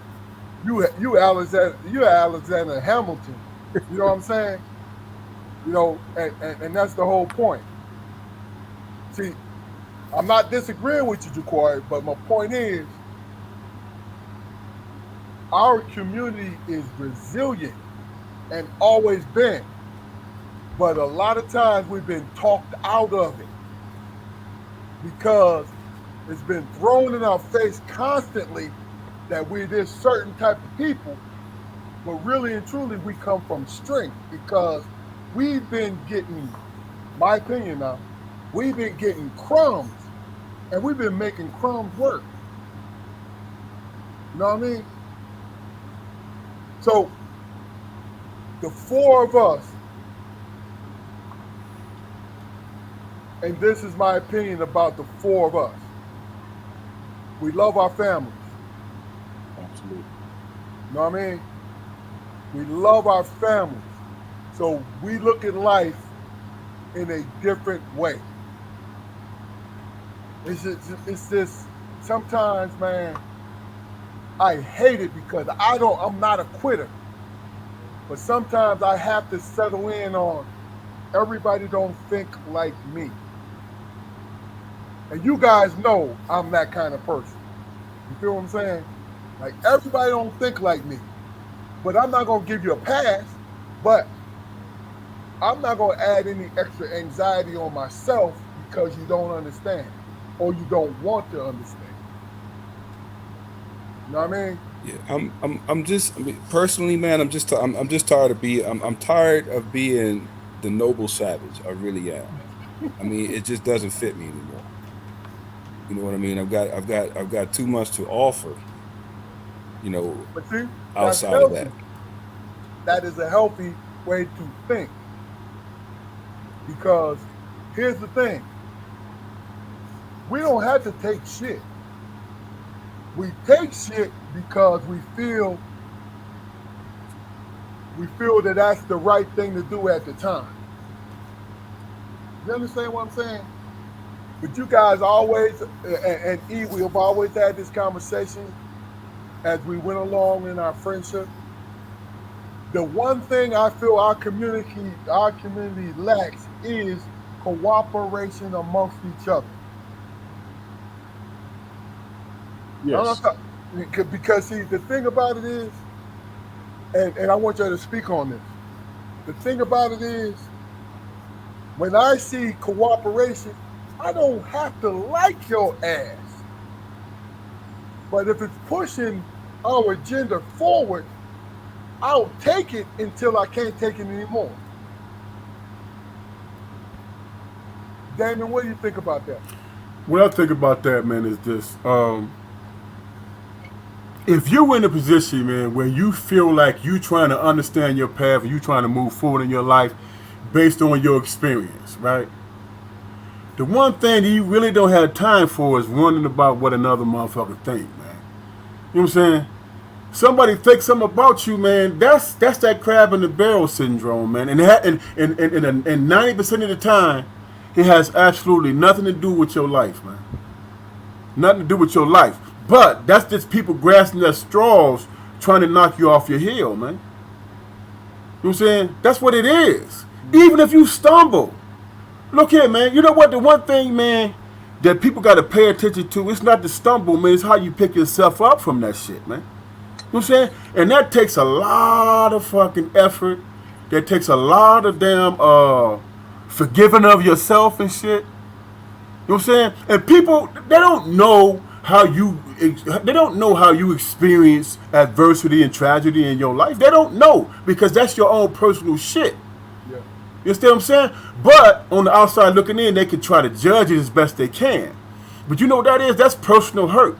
You Alexander Hamilton. You know what I'm saying? And that's the whole point. See, I'm not disagreeing with you, Jaquari, but my point is our community is resilient and always been. But a lot of times we've been talked out of it because it's been thrown in our face constantly that we're this certain type of people. But really and truly, we come from strength because we've been getting, my opinion now, we've been getting crumbs and we've been making crumbs work. You know what I mean? So the four of us, and this is my opinion about the four of us, we love our families. Absolutely. You know what I mean? We love our families. So we look at life in a different way. It's just sometimes, man, I hate it because I'm not a quitter. But sometimes I have to settle in on everybody don't think like me. And you guys know I'm that kind of person. You feel what I'm saying? Like everybody don't think like me. But I'm not gonna give you a pass, but I'm not gonna add any extra anxiety on myself because you don't understand or you don't want to understand. You know what I mean? Yeah, I'm just, I mean, personally, man, I'm just tired of I'm tired of being the noble savage. I really am. I mean, it just doesn't fit me anymore. You know what I mean? I've got too much to offer, you know, But see, that's outside of that. healthy. That is a healthy way to think. Because here's the thing. We don't have to take shit. We take shit because we feel that that's the right thing to do at the time. You understand what I'm saying? But you guys always, and E, we have always had this conversation as we went along in our friendship. The one thing I feel our community lacks is cooperation amongst each other. Yes. Because see, the thing about it is, and I want you to speak on this. The thing about it is, when I see cooperation, I don't have to like your ass. But if it's pushing our agenda forward, I'll take it until I can't take it anymore. Damon, what do you think about that? What I think about that, man, is this. If you're in a position, man, where you feel like you trying to understand your path and you trying to move forward in your life based on your experience, right? The one thing that you really don't have time for is wondering about what another motherfucker think, man. You know what I'm saying? Somebody thinks something about you, man. That's that crab in the barrel syndrome, man. And 90% of the time, it has absolutely nothing to do with your life, man. Nothing to do with your life. But that's just people grasping at straws trying to knock you off your heel, man. You know what I'm saying? That's what it is. Even if you stumble. Look here, man. You know what? The one thing, man, that people got to pay attention to, it's not the stumble, man. It's how you pick yourself up from that shit, man. You know what I'm saying? And that takes a lot of fucking effort. That takes a lot of damn forgiving of yourself and shit. You know what I'm saying? And people, they don't know how you experience adversity and tragedy in your life. They don't know because that's your own personal shit. Yeah. You understand what I'm saying? But on the outside looking in, they can try to judge it as best they can. But you know what that is? That's personal hurt.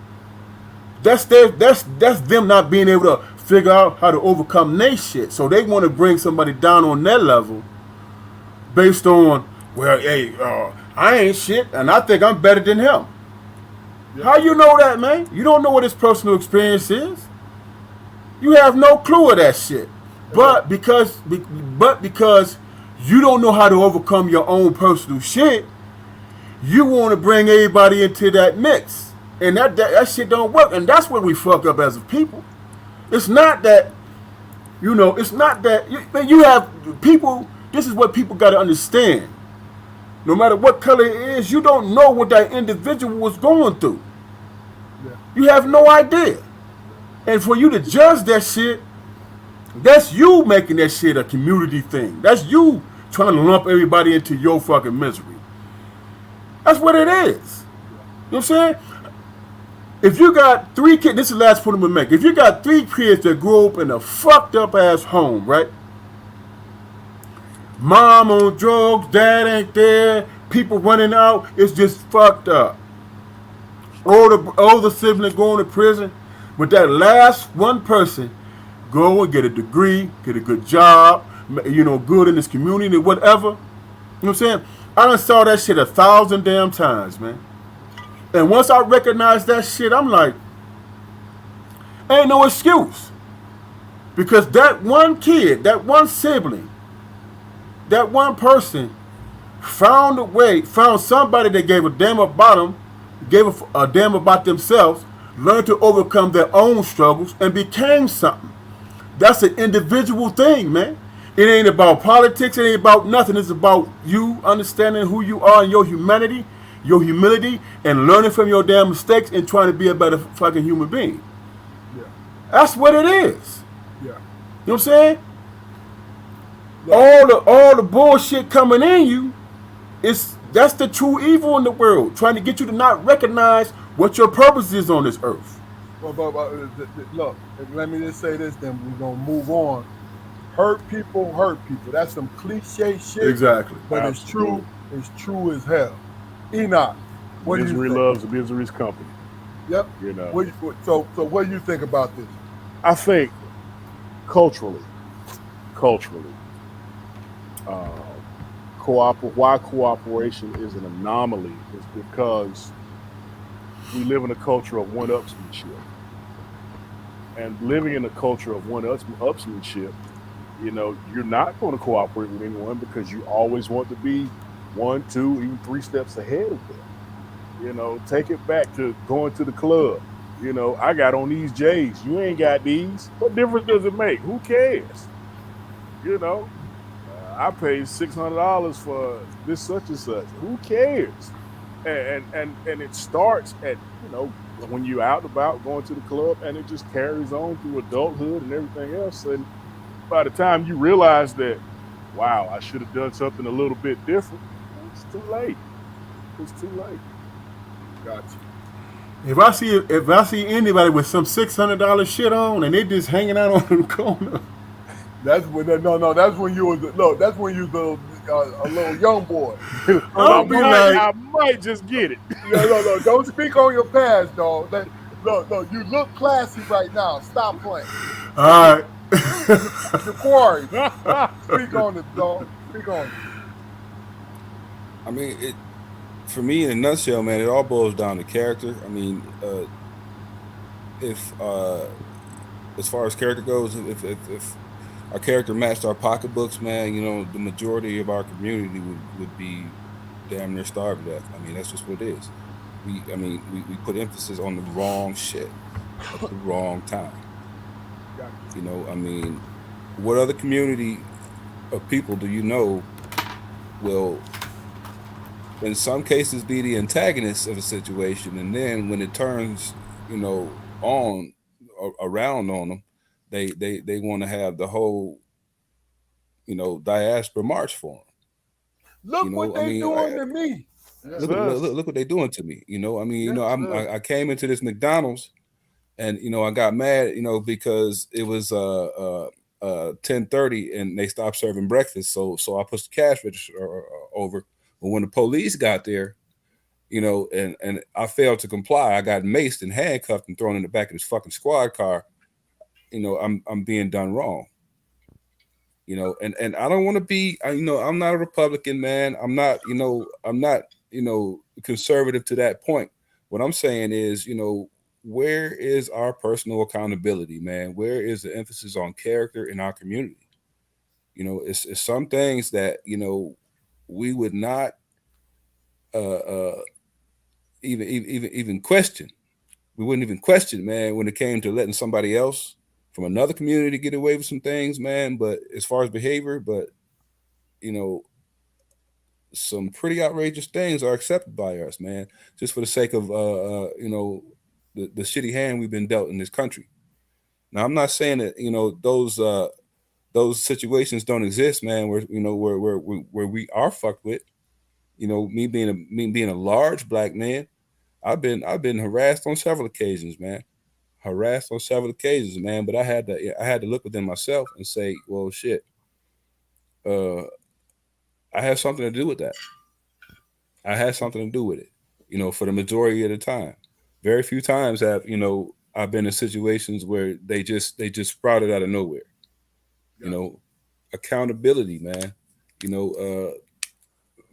That's them not being able to figure out how to overcome their shit. So they want to bring somebody down on their level based on, well, hey, I ain't shit, and I think I'm better than him. Yeah. How you know that, man? You don't know what his personal experience is. You have no clue of that shit. But because you don't know how to overcome your own personal shit, you want to bring everybody into that mix, and that shit don't work. And that's where we fuck up as a people. It's not that, it's not that you have people. This is what people got to understand. No matter what color it is, you don't know what that individual was going through. Yeah. You have no idea. And for you to judge that shit, that's you making that shit a community thing. That's you trying to lump everybody into your fucking misery. That's what it is. You know what I'm saying? If you got 3 kids, this is the last point I'm gonna make. If you got 3 kids that grew up in a fucked up ass home, right? Mom on drugs, dad ain't there, people running out, it's just fucked up. Older sibling going to prison, but that last one person go and get a degree, get a good job, good in this community, whatever. You know what I'm saying? I done saw that shit 1,000 damn times, man. And once I recognize that shit, I'm like, ain't no excuse. Because that one kid, that one sibling, that one person found a way, found somebody that gave a damn about them, gave a damn about themselves, learned to overcome their own struggles, and became something. That's an individual thing, man. It ain't about politics. It ain't about nothing. It's about you understanding who you are and your humanity, your humility, and learning from your damn mistakes and trying to be a better fucking human being. Yeah. That's what it is. Yeah. You know what I'm saying? Yeah. All the bullshit coming in you, that's the true evil in the world, trying to get you to not recognize what your purpose is on this earth. But look, let me just say this, then we're gonna move on. Hurt people hurt people. That's some cliche shit. Exactly. But Absolutely. it's true as hell. Enoch, what do you Misery think? loves misery's company. Yep. So what do you think about this? I think culturally, uh, why cooperation is an anomaly is because we live in a culture of one-upsmanship. And living in a culture of one-upsmanship, you're not going to cooperate with anyone because you always want to be 1, 2, even 3 steps ahead of them. Take it back to going to the club. I got on these J's. You ain't got these. What difference does it make? Who cares? I paid $600 for this such and such. Who cares? And it starts at when you're out and about going to the club, and it just carries on through adulthood and everything else. And by the time you realize that, wow, I should have done something a little bit different, it's too late. It's too late. Gotcha. If I see anybody with some $600 shit on and they just hanging out on the corner, that's when that's when you was that's when you was a little young boy. I might just get it. No, don't speak on your past, dog. Look, you look classy right now. Stop playing. all right. The quarry. Speak on it, dog. Speak on it. I mean, for me, in a nutshell, man, it all boils down to character. I mean, if as far as character goes, if our character matched our pocketbooks, man, the majority of our community would be damn near starved to death. I mean, that's just what it is. We put emphasis on the wrong shit at the wrong time. I mean, what other community of people do you know will, in some cases, be the antagonist of a situation, and then when it turns, on around on them, they want to have the whole, diaspora march for them. Look what they doing to me. Look what they doing to me. I came into this McDonald's, and I got mad, because it was 10:30 and they stopped serving breakfast. So I pushed the cash register over. But when the police got there, and I failed to comply, I got maced and handcuffed and thrown in the back of this fucking squad car. I'm being done wrong. And I don't want to be, I'm not a Republican, man. I'm not conservative to that point. What I'm saying is, where is our personal accountability, man? Where is the emphasis on character in our community? It's some things that we would not even question. We wouldn't even question, man, when it came to letting somebody else from another community get away with some things, man. But as far as behavior, you know, some pretty outrageous things are accepted by us, man, just for the sake of the shitty hand we've been dealt in this country. Now, I'm not saying that those situations don't exist, man. Where we are fucked with. Me being a large black man, I've been harassed on several occasions, man. Harassed on several occasions, man. But I had to look within myself and say, well, shit. Uh, I had something to do with that. I had something to do with it. For the majority of the time. Very few times have I've been in situations where they just sprouted out of nowhere. You Yeah. know, accountability, man. You know,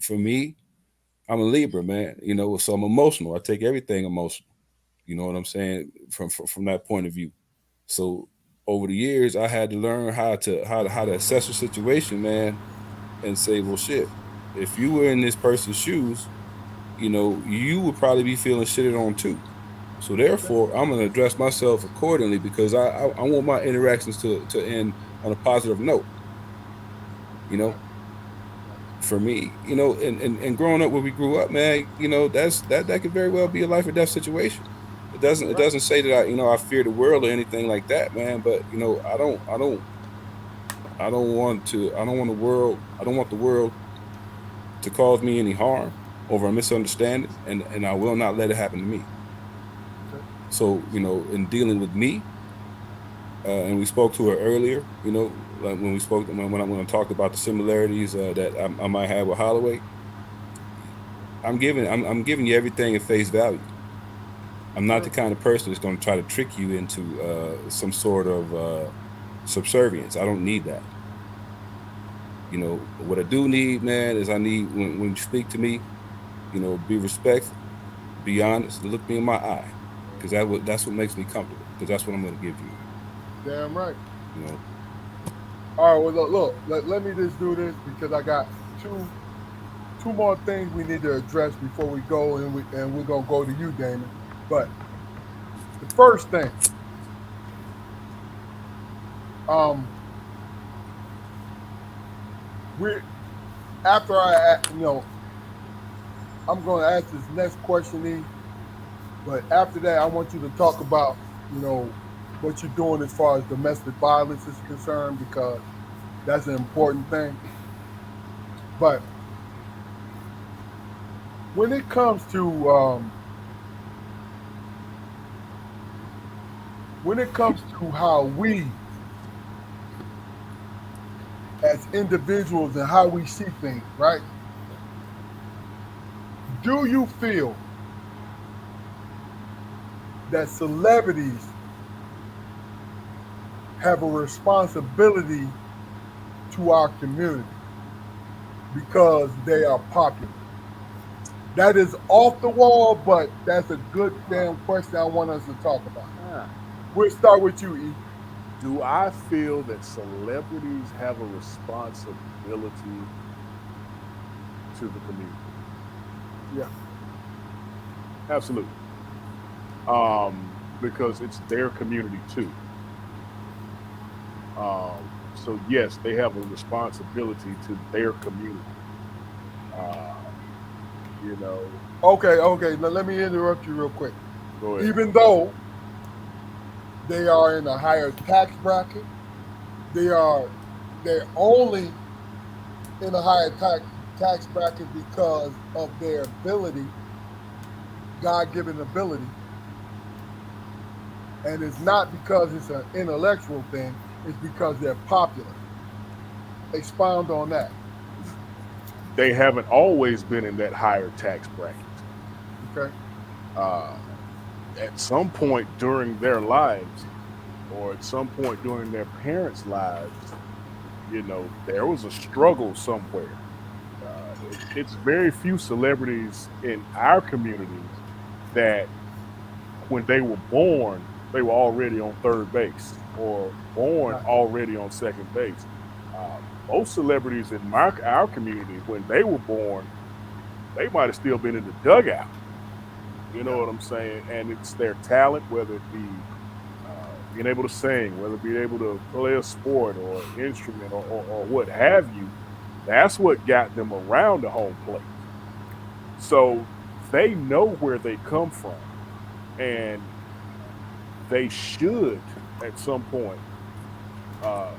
for me, I'm a Libra, man. So I'm emotional. I take everything emotional. You know what I'm saying? From that point of view. So over the years, I had to learn how to assess a situation, man, and say, well, shit. If you were in this person's shoes, you would probably be feeling shitted on too. So Okay. therefore, I'm gonna address myself accordingly because I want my interactions to end on a positive note. You know, Right. Right. for me, and growing up where we grew up, man, that could very well be a life or death situation. It Right. doesn't say that I fear the world or anything like that, man. But I don't want the world to cause me any harm over a misunderstanding, and I will not let it happen to me. Okay. So in dealing with me, and we spoke to her earlier, like when we spoke when I talked about the similarities that I might have with Holloway. I'm giving you everything at face value. I'm not the Sure. kind of person that's going to try to trick you into some sort of subservience. I don't need that. What I do need, man, is I need when you speak to me, be respectful, be honest, and look me in my eye, because that's what makes me comfortable. Because that's what I'm going to give you. Damn right. You know, All right. Well, look. Let me just do this because I got two two more things we need to address before we go, and we're gonna go to you, Damon. But the first thing, um, we're after I'm gonna ask this next question, but after that, I want you to talk about what you're doing as far as domestic violence is concerned because that's an important thing. But when it comes to how we as individuals and how we see things, right? Do you feel that celebrities have a responsibility to our community because they are popular? That is off the wall, but that's a good damn question I want us to talk about. Ah. We'll start with you, E. Do I feel that celebrities have a responsibility to the community? Yeah. Absolutely. Because it's their community too. So yes, they have a responsibility to their community. Uh, you know, Okay, okay. Now let me interrupt you real quick. go ahead. Even though they are in a higher tax bracket, they are they're only in a higher tax bracket because of their ability, God given ability, and it's not because it's an intellectual thing. It's because they're popular. Expound on that. They haven't always been in that higher tax bracket. Okay. Uh, at some point during their lives, or at some point during their parents' lives, there was a struggle somewhere. It's very few celebrities in our communities that when they were born, they were already on third base or born Right. already on second base. Uh, Most celebrities in our community, when they were born, they might have still been in the dugout. You know Yeah. what I'm saying? And it's their talent, whether it be being able to sing, whether it be able to play a sport or instrument or what have you. That's what got them around the home plate. So they know where they come from, and they should at some point uh,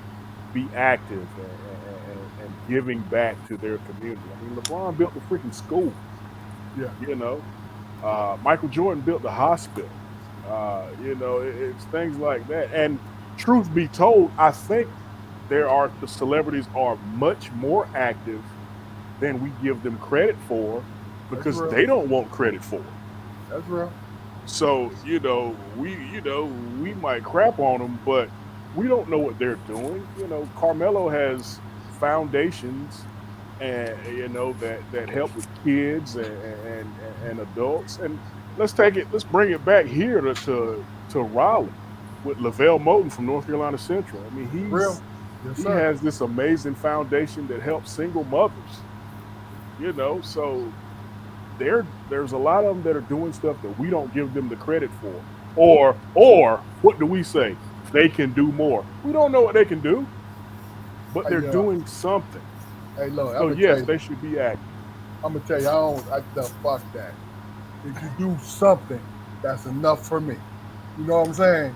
be active and giving back to their community. I mean, LeBron built the freaking schools. Yeah. You know, Michael Jordan built the hospital. It's things like that. And truth be told, I think the celebrities are much more active than we give them credit for That's because real. they don't want credit for it. That's real. So, we might crap on them, but we don't know what they're doing. Carmelo has foundations and that help with kids and adults. And let's bring it back here to Raleigh with Lavelle Moten from North Carolina Central. I mean, Real. Yes, he sir. has this amazing foundation that helps single mothers. So there's a lot of them that are doing stuff that we don't give them the credit for. Or what do we say? They can do more. We don't know what they can do, but they're Hey, doing something. hey, look, So yes, they should be active. I'm gonna tell you, I don't, fuck that. If you do something, that's enough for me. You know what I'm saying?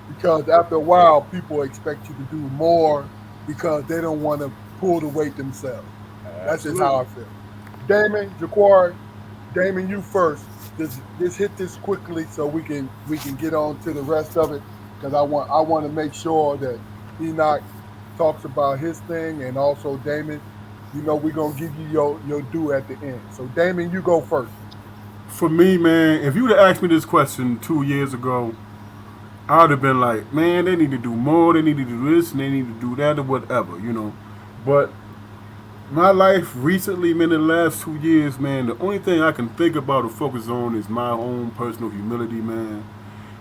Because after a while, people expect you to do more because they don't want to pull the weight themselves. That's just how I Absolutely. feel. Damon, Jaquari, Damon, you first. Just hit this quickly so we can get on to the rest of it because I want to make sure that Enoch talks about his thing and also Damon. We're gonna give you your due at the end. So Damon, you go first. For me, man, if you would have asked me this question 2 years ago, I would have been like, man, they need to do more, they need to do this, and they need to do that, or whatever. But my life recently, man, in the last 2 years, man, the only thing I can think about or focus on is my own personal humility, man,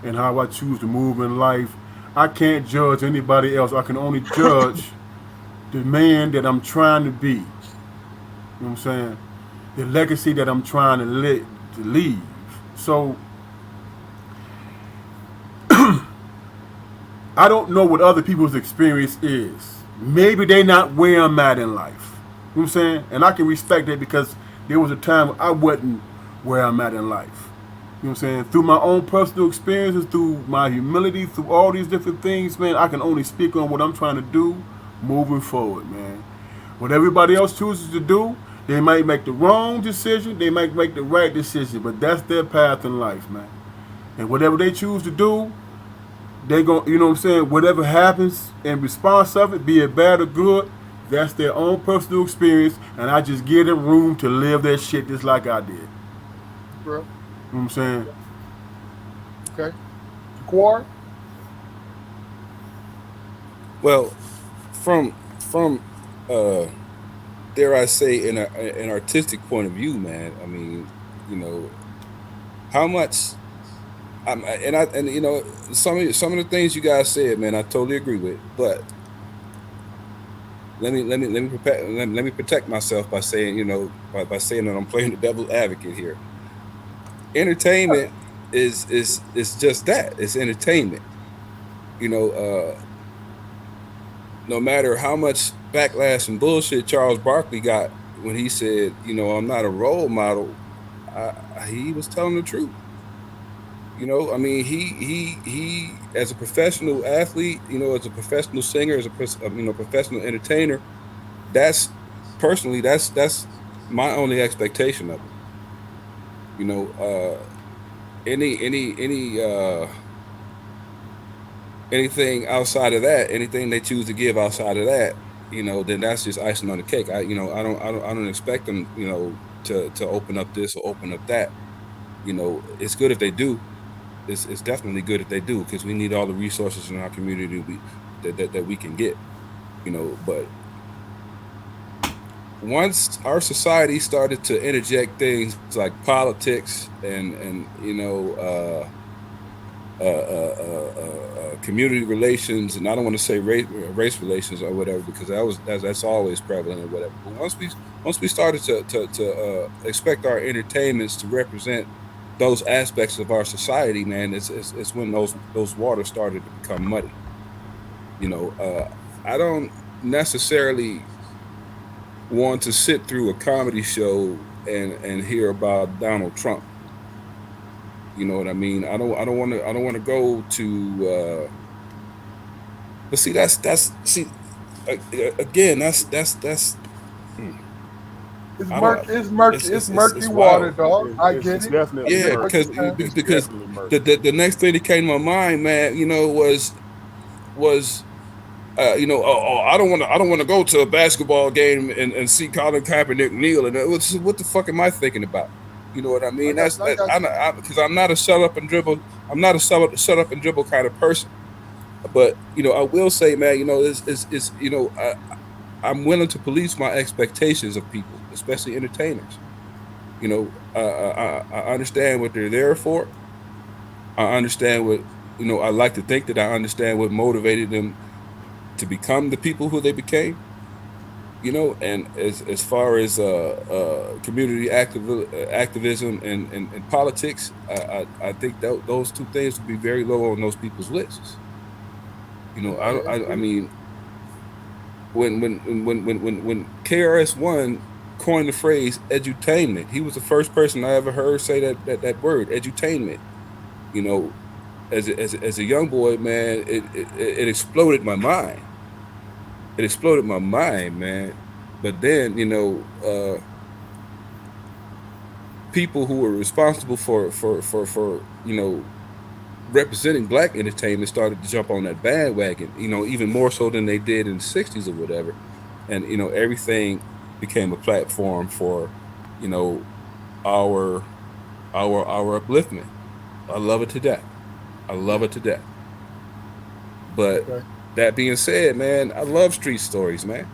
and how I choose to move in life. I can't judge anybody else. I can only judge the man that I'm trying to be. You know what I'm saying? The legacy that I'm trying to leave. So I don't know what other people's experience is. Maybe they not where I'm at in life. You know what I'm saying? And I can respect that because there was a time I wasn't where I'm at in life. You know what I'm saying? Through my own personal experiences, through my humility, through all these different things, man, I can only speak on what I'm trying to do moving forward, man. What everybody else chooses to do, they might make the wrong decision, they might make the right decision, but that's their path in life, man. And whatever they choose to do, they go, you know what I'm saying, whatever happens in response of it, be it bad or good, that's their own personal experience, and I just give them room to live their shit just like I did. You know Bro. what I'm saying? Okay. Jaquari. Well, from uh dare I say an artistic point of view, man. I mean, you know, how much and some of the things you guys said, man, I totally agree with. But let me protect myself by saying, by saying that I'm playing the devil's advocate here. Entertainment is just that. It's entertainment. You know, no matter how much backlash and bullshit Charles Barkley got when he said, I'm not a role model, he was telling the truth. I mean, he as a professional athlete, as a professional singer, as a professional entertainer, that's that's my only expectation of him. You know, anything outside of that, anything they choose to give outside of that, then that's just icing on the cake. I don't expect them, to open up this or open up that. It's good if they do, it's definitely good that they do because we need all the resources in our community that we can get, but once our society started to interject things like politics and community relations, and I don't want to say race relations or whatever because that's always prevalent or whatever. But once we started to expect our entertainments to represent those aspects of our society, man, it's when those waters started to become muddy. You know, I don't necessarily want to sit through a comedy show and hear about Donald Trump. You know what I mean? I don't want to go to but see that's see again that's hmm, It's I don't murky. It's murky. It's murky it's water, wild. dog. I It's get it. I definitely Yeah, get what murky. you're saying. It's because definitely the, murky. the the next thing that came to my mind, man, was I don't want to go to a basketball game and see Colin Kaepernick kneel, and what the fuck am I thinking about? You know what I mean? I got you. Because I'm not a shut up and dribble. I'm not a shut up and dribble kind of person. But I will say, man, is I'm willing to police my expectations of people, especially entertainers. I understand what they're there for. I understand what I like to think that I understand what motivated them to become the people who they became. And as far as community activism and politics, I think that those two things would be very low on those people's lists. I mean, when KRS-One coined the phrase edutainment, he was the first person I ever heard say that word edutainment. You know, as a young boy, man, it exploded my mind. It exploded my mind, man. But then, people who were responsible for representing black entertainment started to jump on that bandwagon, even more so than they did in the 60s or whatever. And, everything became a platform for, you know, our our upliftment. I love it to death. I love it to death. But Okay. that being said, man, I love street stories, man.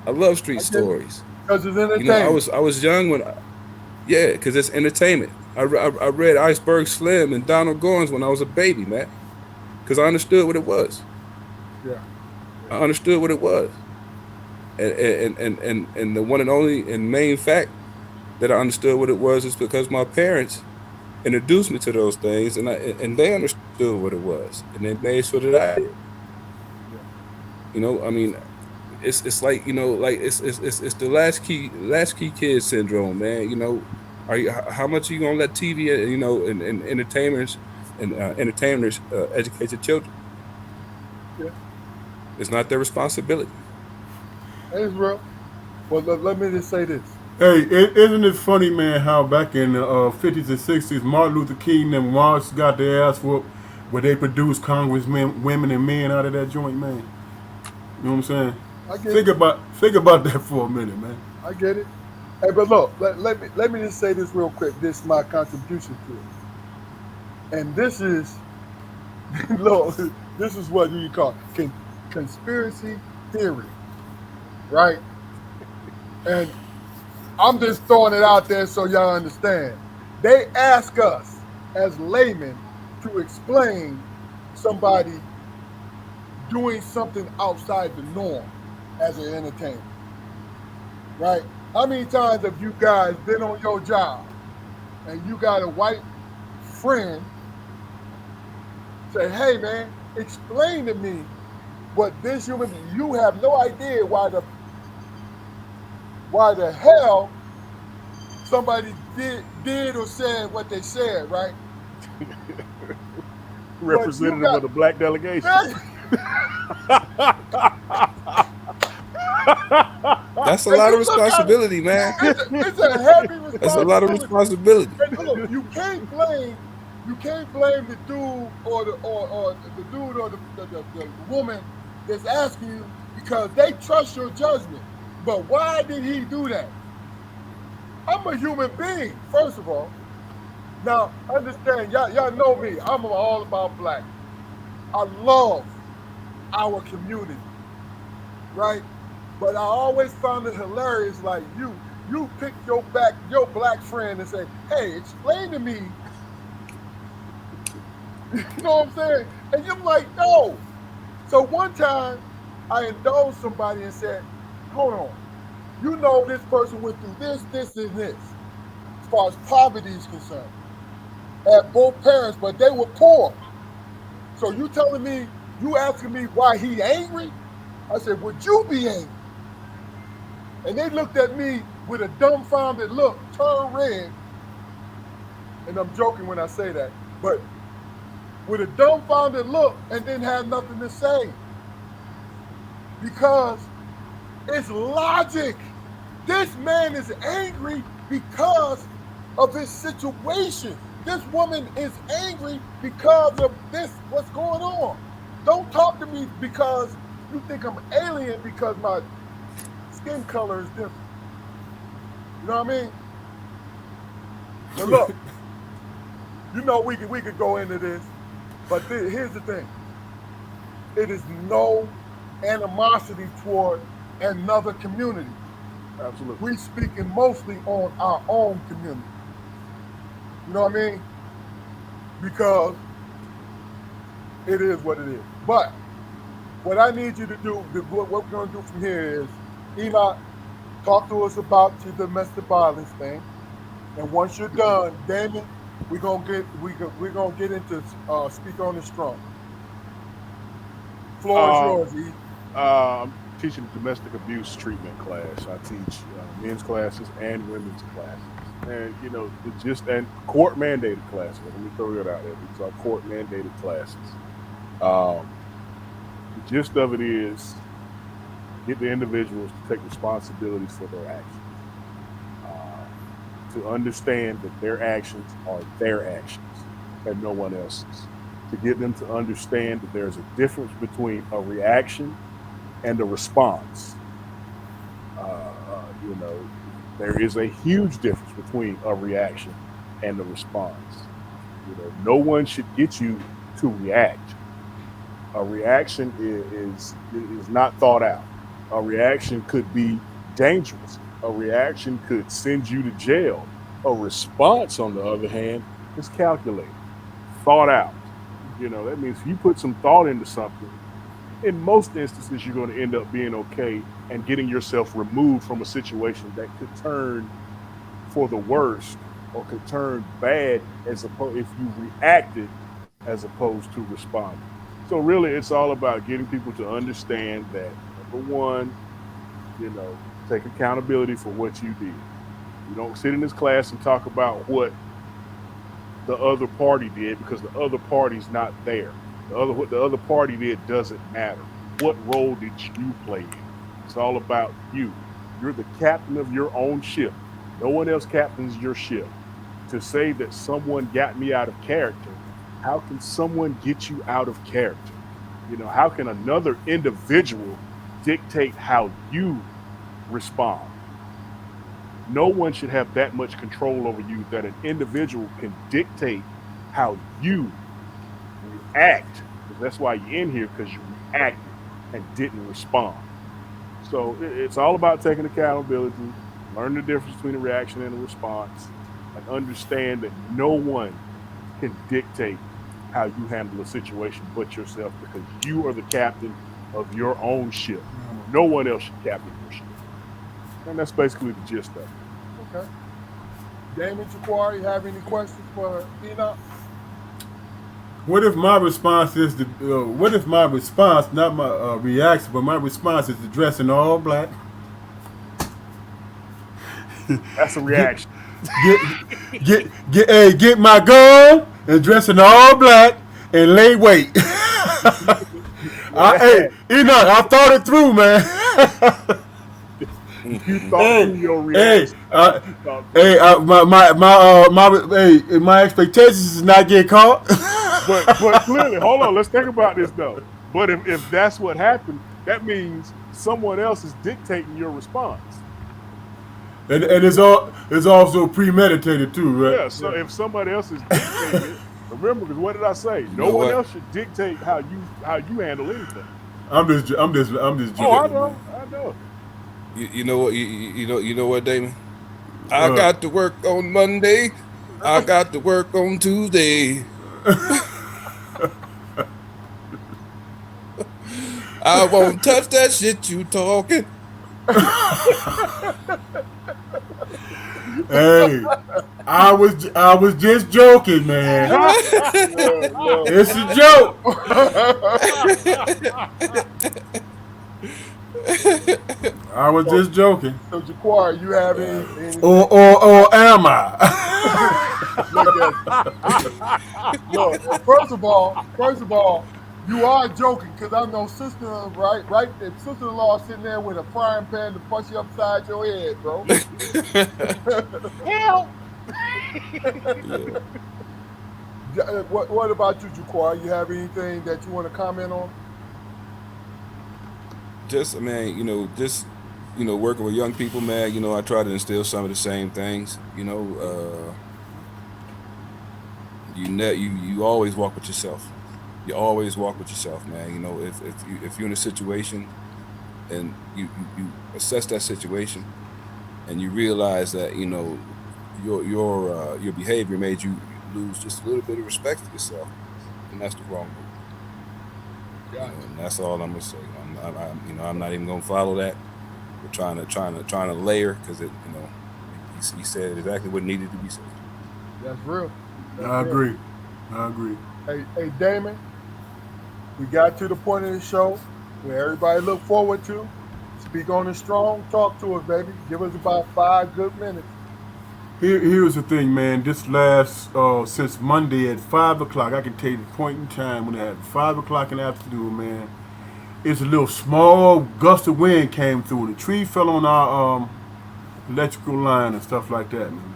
I love street I get it. stories. Because it's I entertainment. was young yeah, because it's entertainment. I read Iceberg Slim and Donald Goins when I was a baby, man, because I understood what it was. Yeah. I understood what it was, and the one and only and main fact that I understood what it was is because my parents introduced me to those things, and they understood what it was, and they made sure that I did. Yeah. I mean, it's like like it's the latchkey kid syndrome, man. How much are you gonna let TV and entertainers educate your children? Yeah. It's not their responsibility. It's real. Well, let me just say this. Hey, isn't it funny, man, how back in the 50s and 60s, Martin Luther King and Marx got their ass whooped where they produced congressmen, women, and men out of that joint, man? You know what I'm saying? I get it. Think about that for a minute, man. I get it. Hey, but look, let me just say this real quick. This is my contribution to it. And this is, look, this is what you call conspiracy theory, right? And I'm just throwing it out there so y'all understand. They ask us as laymen to explain somebody doing something outside the norm as an entertainer, right? How many times have you guys been on your job and you got a white friend say, "Hey, man, explain to me what this human being, you have no idea why the hell somebody did or said what they said, right? But you Representative of got the black delegation. That's a and lot of you look at it, responsibility, man. it's a heavy That's a lot of responsibility. responsibility. And look, you can't blame the dude or the dude or the woman that's asking you because they trust your judgment. But why did he do that? I'm a human being, first of all. Now, understand, y'all know me. I'm all about black. I love our community, right? But I always found it hilarious. Like you pick your black friend and say, "Hey, explain to me." You know what I'm saying? And you're like, "No." So one time, I indulged somebody and said, "Hold on, you know this person went through this, this, and this, as far as poverty is concerned, had both parents, but they were poor. So you telling me you asking me why he angry?" I said, "Would you be angry?" And they looked at me with a dumbfounded look, turned red, and I'm joking when I say that, but with a dumbfounded look and didn't have nothing to say because it's logic. This man is angry because of his situation. This woman is angry because of this, what's going on. Don't talk to me because you think I'm alien because my skin color is different. You know what I mean? Now look, you know we could go into this, but here's the thing: it is no animosity toward another community. Absolutely. We speaking mostly on our own community. You know what I mean? Because it is what it is. But what I need you to do, what we're going to do from here is, Enoch, talk to us about your domestic violence thing. And once you're done, Damon, we're gonna get into speak on it strong. Floor is Um, yours, E. I'm teaching a domestic abuse treatment class. I teach men's classes and women's classes, and the just and court mandated classes. Let me throw that out there. These are court mandated classes. Um, the gist of it is get the individuals to take responsibilities for their actions, uh, to understand that their actions are their actions and no one else's. To get them to understand that there's a difference between a reaction and a response. Uh, you know, there is a huge difference between a reaction and a response. No one should get you to react. A reaction is not thought out. A reaction could be dangerous. A reaction could send you to jail. A response, on the other hand, is calculated, thought out. That means if you put some thought into something, in most instances, you're going to end up being okay and getting yourself removed from a situation that could turn for the worst or could turn bad as opposed if you reacted as opposed to responding. So really, it's all about getting people to understand that number one, take accountability for what you did. You don't sit in this class and talk about what the other party did because the other party's not there. What the other party did doesn't matter. What role did you play in? It's all about you. You're the captain of your own ship. No one else captains your ship. To say that someone got me out of character, how can someone get you out of character? How can another individual dictate how you respond? No one should have that much control over you that an individual can dictate how you react. Because that's why you're in here, because you reacted and didn't respond. So it's all about taking accountability, learn the difference between a reaction and a response, and understand that no one can dictate how you handle a situation but yourself because you are the captain of your own ship. No one else should captain your ship. And that's basically the gist of it. Okay. Damon Jaquari, you have any questions for Enoch? What if my response is what if my response, not my reaction, but my response is to dress in all black, That's a get reaction. get my gun and dress in all black and lay wait. Well, Hey, Enoch, I thought it through, man. you thought hey, through your hey, reaction. You thought through hey, it. my expectations is not get caught. But clearly, hold on, let's think about this though. But if that's what happened, that means someone else is dictating your response. And it's also premeditated too, right? Yeah. So if somebody else is dictating it, remember, because what did I say? You No know one what? else should dictate how you handle anything. I'm just Oh, I joking, man. know, I know. You know what? You know what, Damon? I Uh, got to work on Monday. I got to work on Tuesday. I won't touch that shit you talking. hey, I was just joking, man. Yeah, no. It's a joke. I was so, just joking. so Jaquar, you have anything? Or am I? Look at look. First of all, you are joking because I know sister, right. If sister-in-law sitting there with a frying pan to punch you upside your head, bro. Help! Yeah. What about you, Jaquar? You have anything that you want to comment on? Just man, working with young people, man. I try to instill some of the same things. You always walk with yourself. You always walk with yourself, man. If you're in a situation and you assess that situation and you realize that your behavior made you lose just a little bit of respect for yourself, then that's the wrong move. Gotcha. And that's all I'm gonna say. I'm not even gonna follow that. We're trying to layer because he said exactly what needed to be said. That's real. That's I real. agree. I agree. Hey, Damon, we got to the point of the show where everybody look forward to. Speak on it strong. Talk to us, baby. Give us about 5 good minutes. Here's the thing, man. This last since Monday at 5 o'clock, I can tell you the point in time when at 5 o'clock in the afternoon, man. It's a little small gust of wind came through. The tree fell on our electrical line and stuff like that, man.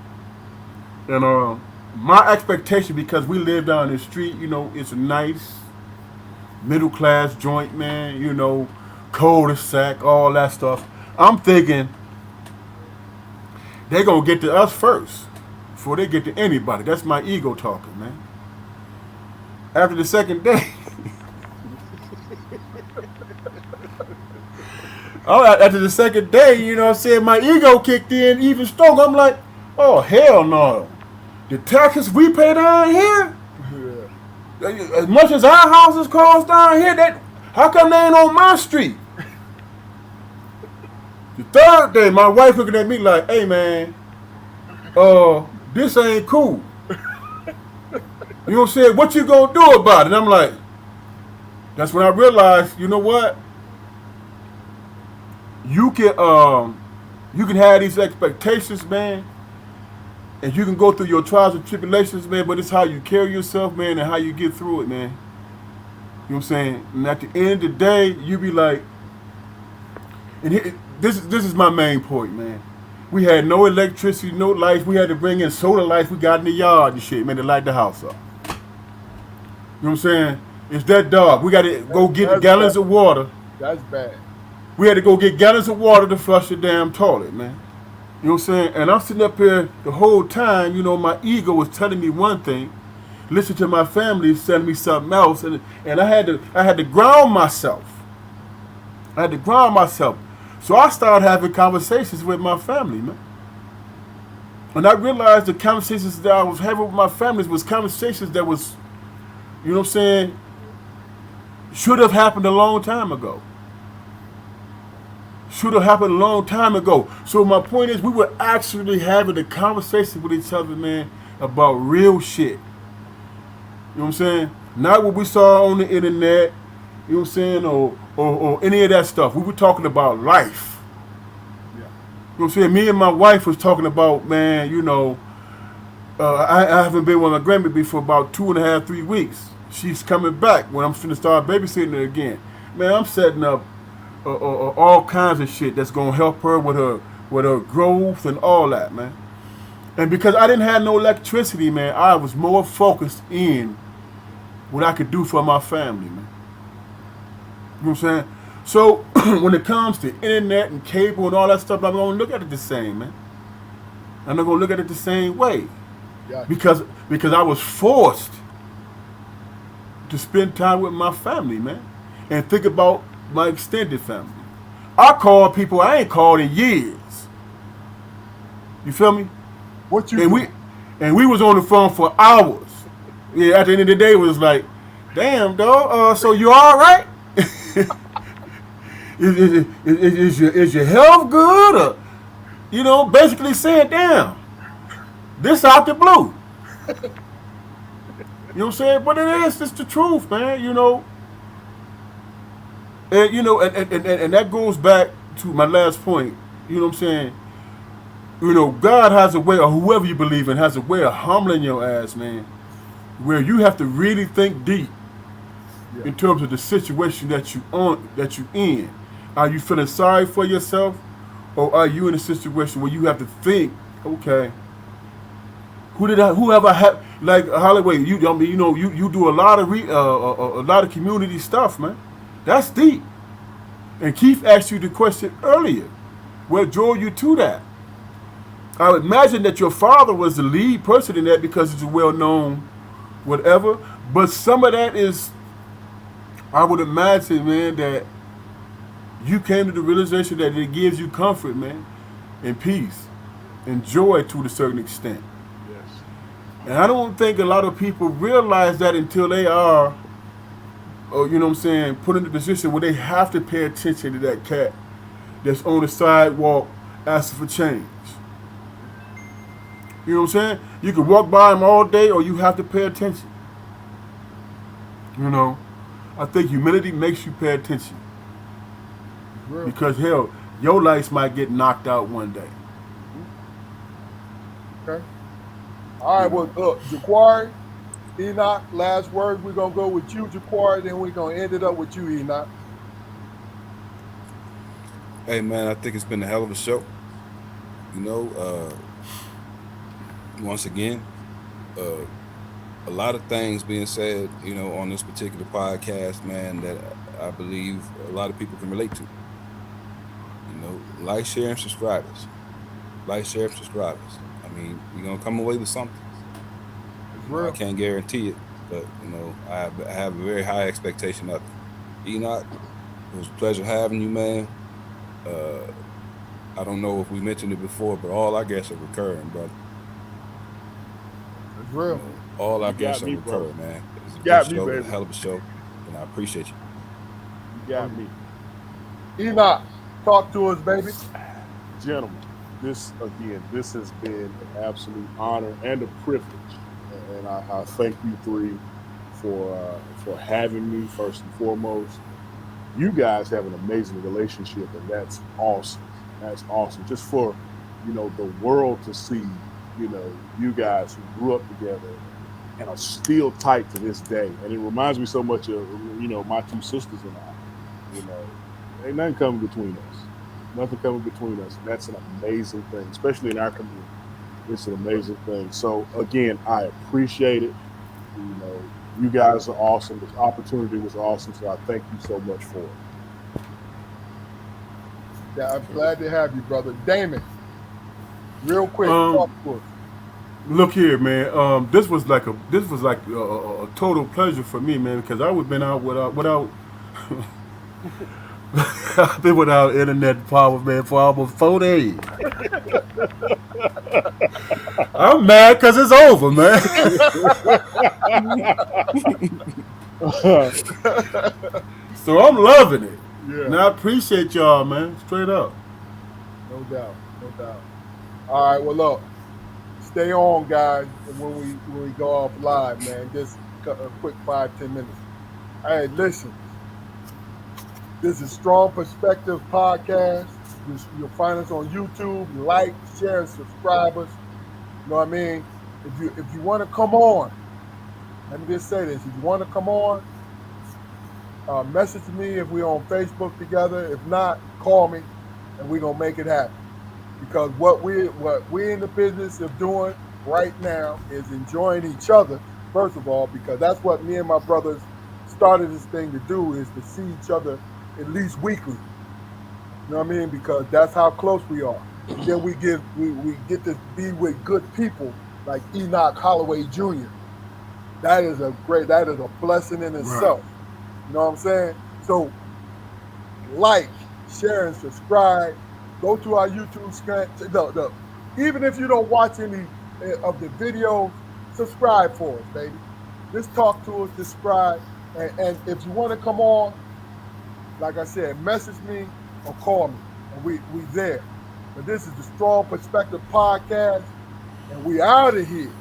And my expectation, because we live down the street, it's a nice middle class joint, man. Cul-de-sac, all that stuff. I'm thinking they're gonna get to us first before they get to anybody. That's my ego talking, man. After the second day, after the second day, what I'm saying, my ego kicked in even stronger. I'm like, oh hell no. The taxes we pay down here, Yeah. as much as our houses cost down here, that how come they ain't on my street? The third day, my wife looking at me like, hey man, this ain't cool. You know what I'm saying? What you gonna do about it? And I'm like, that's when I realized, you know what? You can have these expectations, man, and you can go through your trials and tribulations, man, but it's how you carry yourself, man, and how you get through it, man. You know what I'm saying? And at the end of the day, you be like, and this is my main point, man. We had no electricity, no lights. We had to bring in solar lights we got in the yard and shit, man, to light the house up. You know what I'm saying? It's that dark. We got to go get That's gallons bad. of water. That's bad. We had to go get gallons of water to flush the damn toilet, man. You know what I'm saying? And I'm sitting up here the whole time, my ego was telling me one thing, listen to my family telling me something else, and I had to ground myself. I had to ground myself. So I started having conversations with my family, man. And I realized the conversations that I was having with my family was conversations that was, you know what I'm saying, should have happened a long time ago. Should have happened a long time ago. So my point is, we were actually having a conversation with each other, man, about real shit. You know what I'm saying? Not what we saw on the internet, you know what I'm saying, or any of that stuff. We were talking about life. Yeah. You know what I'm saying? Me and my wife was talking about, man, I haven't been with my grandbaby for about 2.5, 3 weeks. She's coming back when I'm finna start babysitting her again. Man, I'm setting up all kinds of shit that's gonna help her with her growth and all that, man. And because I didn't have no electricity, man, I was more focused in what I could do for my family, man. You know what I'm saying? So when it comes to internet and cable and all that stuff, I'm gonna look at it the same, man. I'm not gonna look at it the same way Gotcha. because I was forced to spend time with my family, man, and think about my extended family. I call people I ain't called in years. You feel me? What you And do? we was on the phone for hours. Yeah, at the end of the day, it was like, damn, dog. So you all right? Is your health good? Or, basically saying, damn, this out the blue. You know what I'm saying? But it is, it's the truth, man. And that goes back to my last point. You know what I'm saying? God has a way, or whoever you believe in has a way of humbling your ass, man, where you have to really think deep Yeah. in terms of the situation that you in. Are you feeling sorry for yourself, or are you in a situation where you have to think, okay, whoever had like Holloway, you do a lot of a lot of community stuff, man. That's deep. And Keith asked you the question earlier, what drove you to that? I would imagine that your father was the lead person in that because he's a well-known whatever. But some of that is, I would imagine, man, that you came to the realization that it gives you comfort, man, and peace and joy to a certain extent. Yes. And I don't think a lot of people realize that until they are, or you know what I'm saying, put in the position where they have to pay attention to that cat that's on the sidewalk asking for change. You know what I'm saying? You can walk by him all day, or you have to pay attention. You know, I think humility makes you pay attention It's real. because hell, your lights might get knocked out one day. Okay. All right. Well, look, Jaquari, Enoch. Last words. We're gonna go with you, Jaquari. Then we're gonna end it up with you, Enoch. Hey man, I think it's been a hell of a show. You know, once again, uh, a lot of things being said, on this particular podcast, man, that I believe a lot of people can relate to. Like, share, and subscribe us. Like, share, and subscribe us. I mean, you're gonna come away with something. It's I real. can't guarantee it, but I have a very high expectation of it. Enoch, it was a pleasure having you, man. Uh, I don't know if we mentioned it before, but all our guests are recurring, brother. It's real. All our You got guests are me, brother. recurring, man. It was a You good got me, show, a baby. hell of a show, and I appreciate you. You got me. Enoch, talk to us, baby. Gentlemen, this has been an absolute honor and a privilege. And I thank you three for having me first and foremost. You guys have an amazing relationship, and that's awesome. That's awesome. Just for the world to see, you guys who grew up together and are still tight to this day. And it reminds me so much of my two sisters and I. Ain't nothing coming between us. Nothing coming between us. And that's an amazing thing, especially in our community. It's an amazing thing. So again, I appreciate it. You know, you guys are awesome. This opportunity was awesome. So I thank you so much for it. Yeah, I'm glad to have you, brother. Damon, real quick, talk Um, to us. Look here, man. This was like a total pleasure for me, man, because I would been out without I've been without internet power, man, for almost 4 days. I'm mad because it's over, man. So I'm loving it, Yeah, and I appreciate y'all, man. Straight up. no doubt, no doubt. All right, well, look, stay on, guys. And when we go off live, man, just a quick 5-10 minutes. Hey, listen, this is Strong Perspective Podcast. You'll find us on YouTube. Like, share, and subscribe us. You know what I mean? If you want to come on, let me just say this: if you want to come on, message me if we're on Facebook together. If not, call me, and we're gonna make it happen. Because what we're in the business of doing right now is enjoying each other. First of all, because that's what me and my brothers started this thing to do, is to see each other at least weekly. You know what I mean? Because that's how close we are. and then we get to be with good people like Enoch Holloway Jr. That is a blessing in Right. itself. You know what I'm saying? So like, share, and subscribe. Go to our YouTube screen. Even if you don't watch any of the videos, subscribe for us, baby. Just talk to us, subscribe, and if you want to come on, like I said, message me or call me, and we there. But this is the Strong Perspective Podcast, and we out of here.